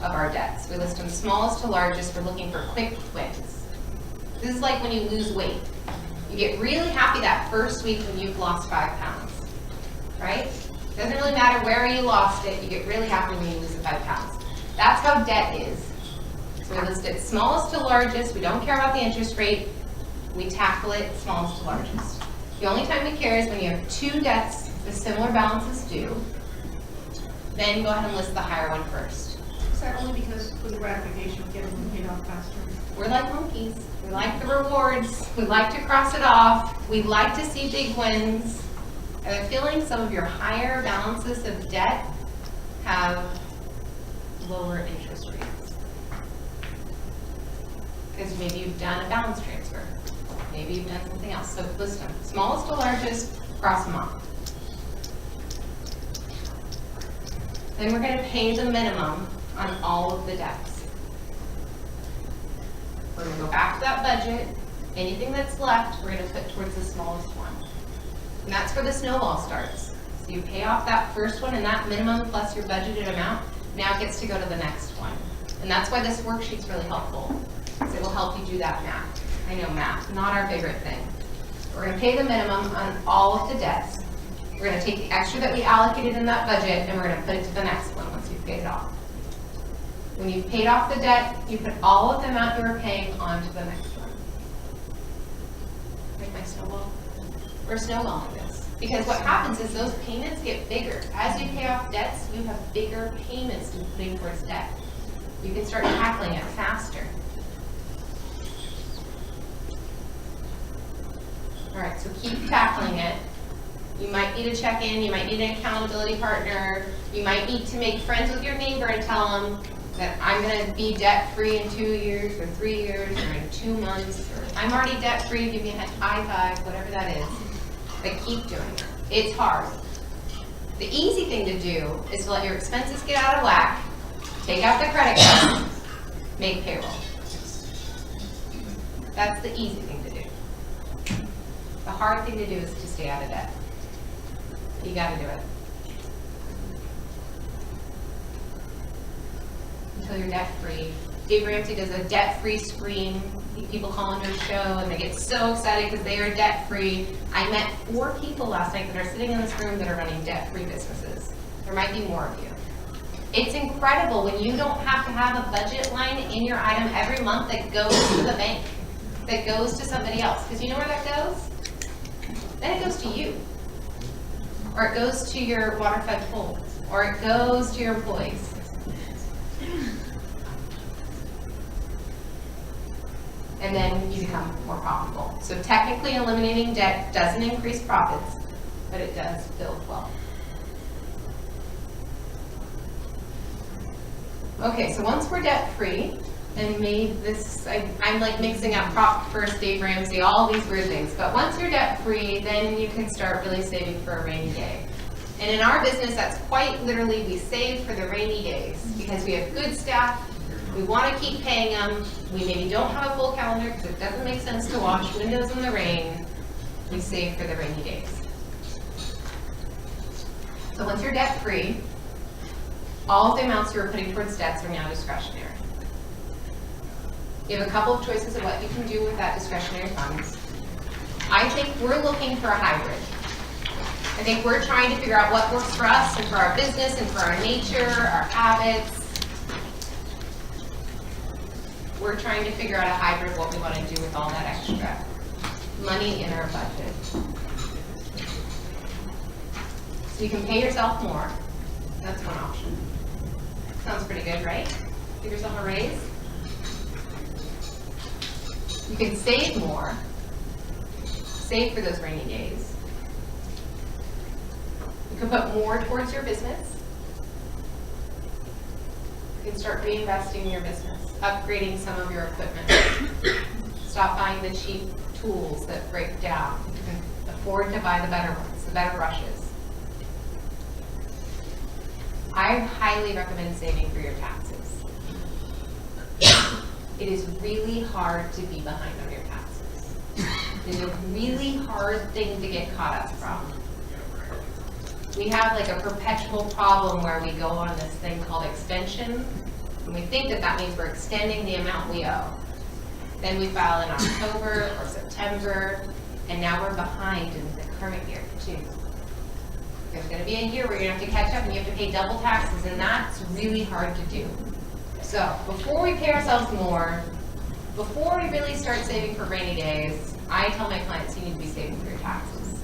of our debts. We list them smallest to largest. We're looking for quick wins. This is like when you lose weight. You get really happy that first week when you've lost 5 pounds, right? Doesn't really matter where you lost it, you get really happy when you lose the 5 pounds. That's how debt is. So we list it smallest to largest, we don't care about the interest rate, we tackle it smallest to largest. The only time we care is when you have 2 debts with similar balances due, then go ahead and list the higher one first. Is that only because with the gratification of getting them paid off faster? We're like monkeys. We like the rewards. We like to cross it off. We like to see big wins. I have a feeling some of your higher balances of debt have lower interest rates. Because maybe you've done a balance transfer. Maybe you've done something else. So list them. Smallest to largest, cross them off. Then we're going to pay the minimum on all of the debts. We're going to go back to that budget. Anything that's left, we're going to put towards the smallest one. And that's where the snowball starts. So you pay off that first one, and that minimum plus your budgeted amount now gets to go to the next one. And that's why this worksheet's really helpful, because it will help you do that math. I know math, not our favorite thing. We're going to pay the minimum on all of the debts. We're going to take the extra that we allocated in that budget, and we're going to put it to the next one once you've paid it off. When you've paid off the debt, you put all of the amount you were paying onto the next one. Make my snowball? We're snowballing this. Because what happens is those payments get bigger. As you pay off debts, you have bigger payments to putting towards debt. You can start tackling it faster. All right, so keep tackling it. You might need to check in, you might need an accountability partner, you might need to make friends with your neighbor and tell them that I'm going to be debt-free in 2 years or 3 years or in 2 months, or I'm already debt-free, give me a high five, whatever that is. But keep doing it. It's hard. The easy thing to do is to let your expenses get out of whack, take out the credit card, make payroll. That's the easy thing to do. The hard thing to do is to stay out of debt. You got to do it. Until you're debt-free. Dave Ramsey does a debt-free screen. People call on her show and they get so excited because they are debt-free. I met 4 people last night that are sitting in this room that are running debt-free businesses. There might be more of you. It's incredible when you don't have to have a budget line in your item every month that goes to the bank, that goes to somebody else. Because you know where that goes? Then it goes to you. Or it goes to your water-fed pool. Or it goes to your employees. And then you become more profitable. So technically eliminating debt doesn't increase profits, but it does build wealth. Okay, so once we're debt-free, and I'm like mixing up Prop First, Dave Ramsey, all these weird things, but once you're debt-free, then you can start really saving for a rainy day. And in our business, that's quite literally, we save for the rainy days, because we have good staff, we want to keep paying them, we maybe don't have a full calendar, because it doesn't make sense to wash windows in the rain, we save for the rainy days. So once you're debt-free, all of the amounts you were putting towards debts are now discretionary. You have a couple of choices of what you can do with that discretionary funds. I think we're looking for a hybrid. I think we're trying to figure out what works for us and for our business and for our nature, our habits. We're trying to figure out a hybrid of what we want to do with all that extra money in our budget. So you can pay yourself more. That's one option. Sounds pretty good, right? Give yourself a raise. You can save more. Save for those rainy days. You can put more towards your business. You can start reinvesting in your business, upgrading some of your equipment. Stop buying the cheap tools that break down. You can afford to buy the better ones, the better brushes. I highly recommend saving for your taxes. It is really hard to be behind on your taxes. It is a really hard thing to get caught up from. We have like a perpetual problem where we go on this thing called extension, and we think that that means we're extending the amount we owe. Then we file in October or September, and now we're behind in the current year too. There's going to be a year where you're going to have to catch up and you have to pay double taxes, and that's really hard to do. So before we pay ourselves more, before we really start saving for rainy days, I tell my clients you need to be saving for your taxes.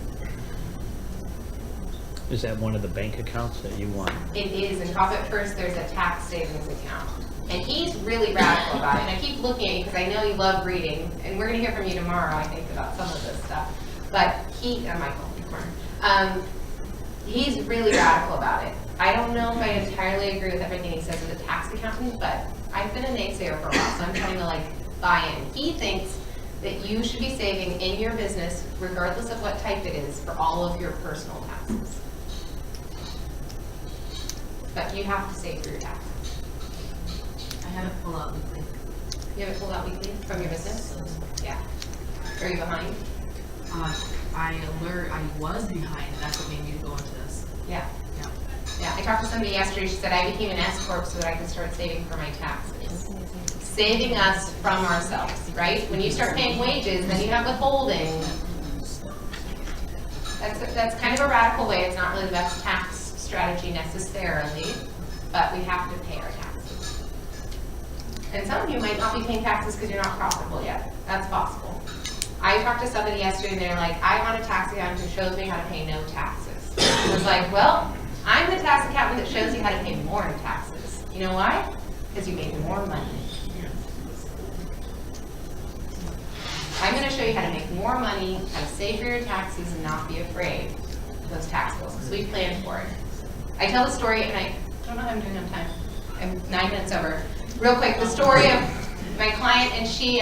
Is that one of the bank accounts that you want? It is. In Profit First, there's a tax savings account. And he's really radical about it. And I keep looking at you because I know you love reading. And we're going to hear from you tomorrow, I think, about some of this stuff. But Michael, in the corner. He's really radical about it. I don't know if I entirely agree with everything he says as a tax accountant, but I've been a naysayer for a while, so I'm trying to buy in. He thinks that you should be saving in your business, regardless of what type it is, for all of your personal taxes. But you have to save for your taxes. I haven't pulled out weekly. You have it pulled out weekly from your business? Yeah. Are you behind? I was behind, and that's what made me go into this. Yeah. Yeah. Yeah, I talked to somebody yesterday, she said, I became an S Corp so that I could start saving for my taxes. Saving us from ourselves, right? When you start paying wages, then you have withholding. That's kind of a radical way. It's not really the best tax strategy necessarily, but we have to pay our taxes. And some of you might not be paying taxes because you're not profitable yet. That's possible. I talked to somebody yesterday and they're like, I want a tax accountant who shows me how to pay no taxes. I was like, well, I'm the tax accountant that shows you how to pay more in taxes. You know why? Because you make more money. I'm going to show you how to make more money, how to save for your taxes and not be afraid of those tax bills, because we planned for it. I tell the story, and I don't know how I'm doing on time. I'm 9 minutes over. Real quick, the story of my client, and she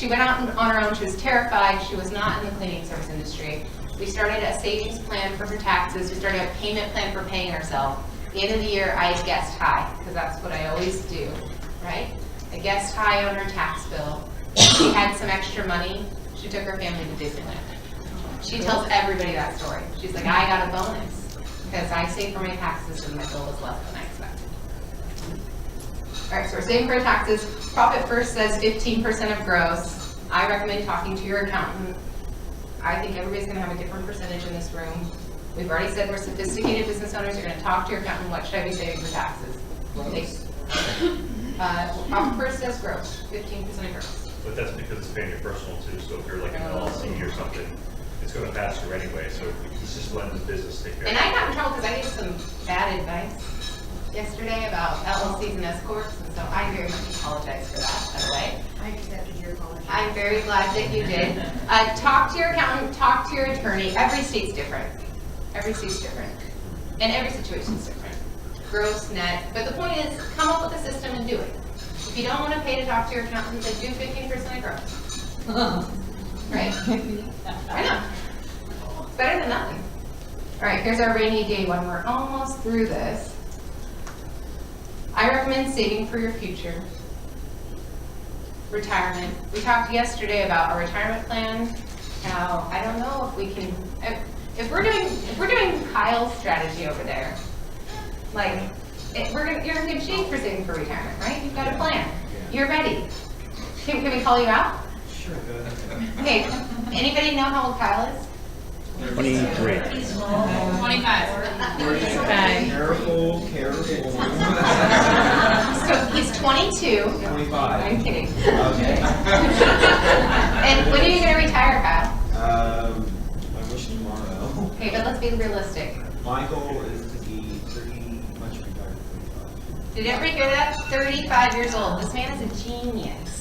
went out on her own. She was terrified. She was not in the cleaning service industry. We started a savings plan for her taxes. We started a payment plan for paying herself. At the end of the year, I guessed high, because that's what I always do, right? I guessed high on her tax bill. She had some extra money. She took her family to Disneyland. She tells everybody that story. She's like, I got a bonus because I saved for my taxes and my bill was less than I expected. All right, so we're saving for our taxes. Profit First says 15% of gross. I recommend talking to your accountant. I think everybody's going to have a different percentage in this room. We've already said we're sophisticated business owners. You're going to talk to your accountant. What should I be saving for taxes? Profit First says gross, 15% of gross. But that's because it's paying your personal too, so if you're like an LLC or something, it's going to pass through anyway, so he's just letting the business take care of it. And I got in trouble because I gave some bad advice yesterday about LLCs and S Corps, and so I very much apologize for that, by the way. I accepted your apology. I'm very glad that you did. Talk to your accountant, talk to your attorney. Every state's different. Every state's different. And every situation's different. Gross, net. But the point is, come up with a system and do it. If you don't want to pay to talk to your accountant, then do 15% of gross. Right? I know. It's better than nothing. All right, here's our rainy day one. We're almost through this. I recommend saving for your future. Retirement. We talked yesterday about our retirement plan. Now, I don't know if we can, if we're doing Kyle's strategy over there, like, you're in good shape for saving for retirement, right? You've got a plan. You're ready. Can we call you out? Sure, go ahead. Okay, anybody know how old Kyle is? 23. 25. Careful. So he's 22. 25. I'm kidding. Okay. And when are you going to retire, Kyle? I wish tomorrow. Okay, but let's be realistic. My goal is to be pretty much retired at 25. Did everybody hear that? 35 years old. This man is a genius.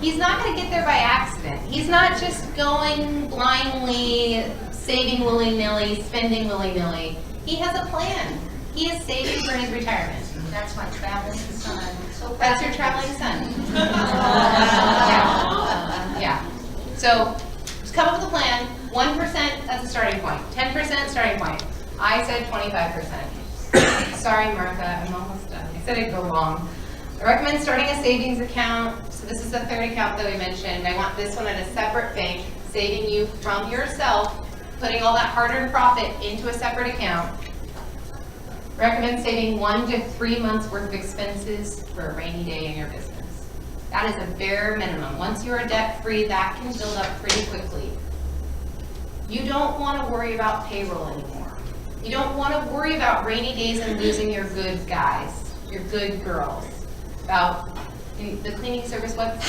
He's not going to get there by accident. He's not just going blindly, saving willy-nilly, spending willy-nilly. He has a plan. He is saving for his retirement. That's my traveling son. So That's your traveling son. Yeah. So just come up with a plan. 1% as a starting point. 10% starting point. I said 25%. Sorry, Martha, I'm almost done. I said it'd go long. I recommend starting a savings account. So this is the third account that we mentioned. I want this one at a separate bank, saving you from yourself, putting all that hard-earned profit into a separate account. Recommend saving 1 to 3 months worth of expenses for a rainy day in your business. That is a bare minimum. Once you are debt-free, that can build up pretty quickly. You don't want to worry about payroll anymore. You don't want to worry about rainy days and losing your good guys, your good girls. About the cleaning service, what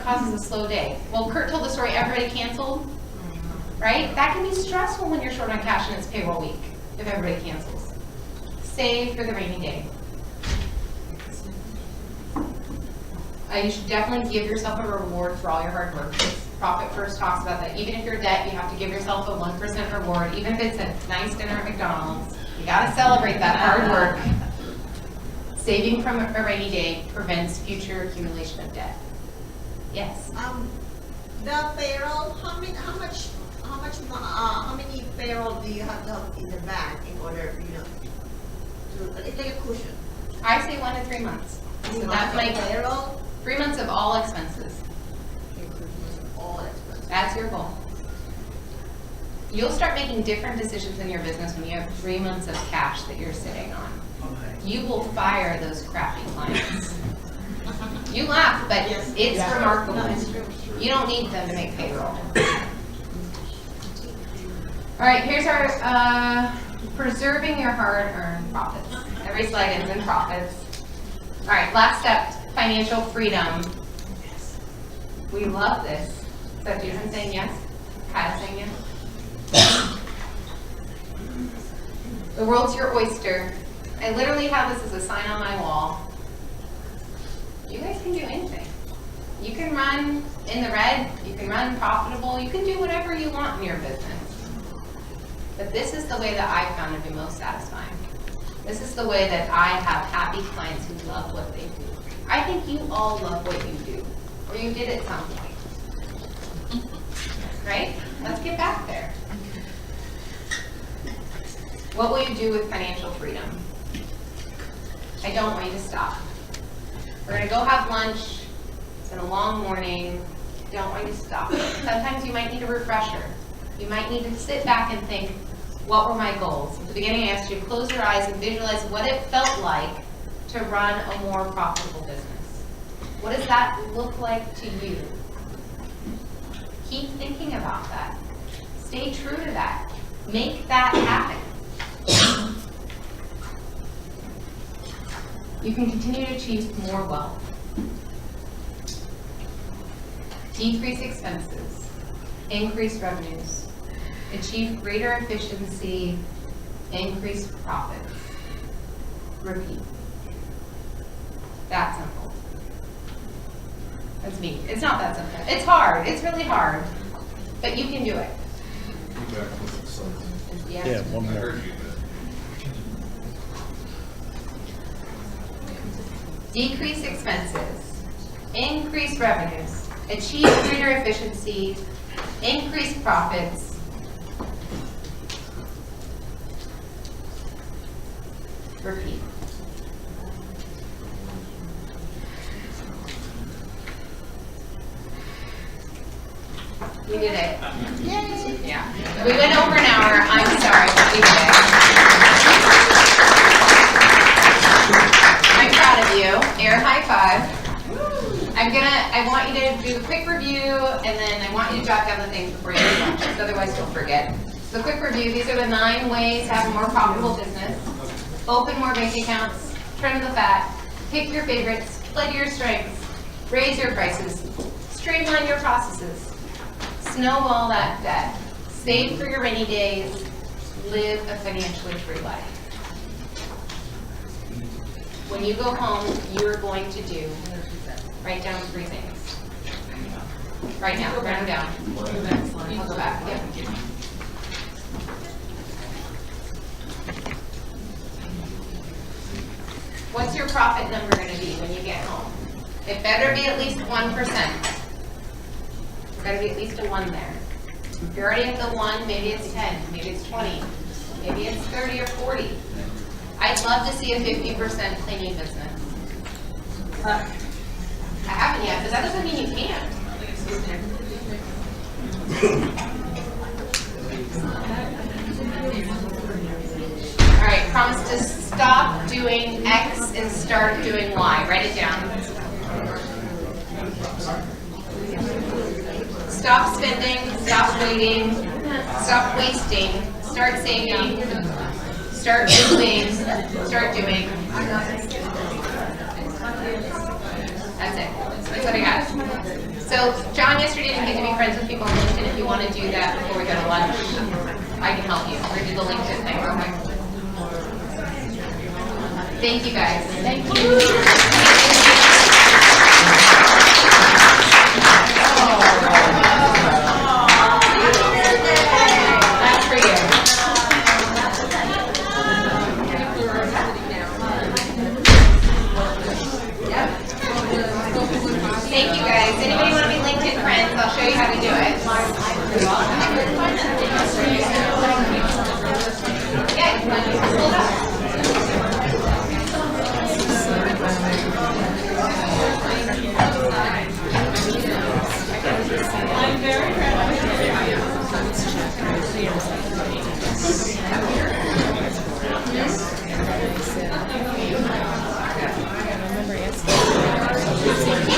causes a slow day? Well, Kurt told the story, everybody canceled, right? That can be stressful when you're short on cash and it's payroll week, if everybody cancels. Save for the rainy day. You should definitely give yourself a reward for all your hard work. Profit First talks about that. Even if you're debt, you have to give yourself a 1% reward. Even if it's a nice dinner at McDonald's, you gotta celebrate that hard work. Saving from a rainy day prevents future accumulation of debt. Yes? The payroll, how many payroll do you have to have in the bank in order, to, it's like a cushion? I say 1 to 3 months. So that's my payroll, 3 months of all expenses. all expenses. That's your goal. You'll start making different decisions in your business when you have 3 months of cash that you're sitting on. You will fire those crappy clients. You laugh, but it's remarkable. You don't need them to make payroll. All right, here's our preserving your hard-earned profits. Every slide ends in profits. All right, last step, financial freedom. We love this. So Jason saying yes? Kyle saying yes? The world's your oyster. I literally have this as a sign on my wall. You guys can do anything. You can run in the red, you can run profitable, you can do whatever you want in your business. But this is the way that I found to be most satisfying. This is the way that I have happy clients who love what they do. I think you all love what you do, or you did at some point. Right? Let's get back there. What will you do with financial freedom? I don't want you to stop. We're gonna go have lunch. It's been a long morning. Don't want you to stop. Sometimes you might need a refresher. You might need to sit back and think, what were my goals? At the beginning I asked you to close your eyes and visualize what it felt like to run a more profitable business. What does that look like to you? Keep thinking about that. Stay true to that. Make that happen. You can continue to achieve more wealth. Decrease expenses. Increase revenues. Achieve greater efficiency. Increase profits. Repeat. That simple. That's me. It's not that simple. It's hard. It's really hard. But you can do it. Yeah, one more. Decrease expenses, increase revenues, achieve greater efficiency, increase profits, repeat. We did it. Yay! Yeah. We went over an hour. I'm sorry, but we did it. I'm proud of you. Air high five. I want you to do a quick review, and then I want you to jot down the things before you do lunch, because otherwise you'll forget. So quick review, these are the 9 ways to have a more profitable business. Open more bank accounts, trim the fat, pick your favorites, play to your strengths, raise your prices, streamline your processes, snowball that debt, save for your rainy days, live a financially free life. When you go home, you are going to do, write down 3 things. Right now, write them down. I'll go back, yeah. What's your profit number going to be when you get home? It better be at least 1%. There's got to be at least a 1 there. If you're already at the 1, maybe it's 10, maybe it's 20, maybe it's 30 or 40. I'd love to see a 50% cleaning business. I haven't yet, but that doesn't mean you can't. All right, promise to stop doing X and start doing Y. Write it down. Stop spending, stop waiting, stop wasting, start saving, start moving, start doing. That's it. That's what I got. So John yesterday didn't get to be friends with people on LinkedIn. If you want to do that before we go to lunch, I can help you. We're going to do the LinkedIn thing real quick. Thank you guys. Thank you. That's for you. Thank you guys. Anybody want to be LinkedIn friends? I'll show you how to do it. Yeah, hold up. I'm very proud of you.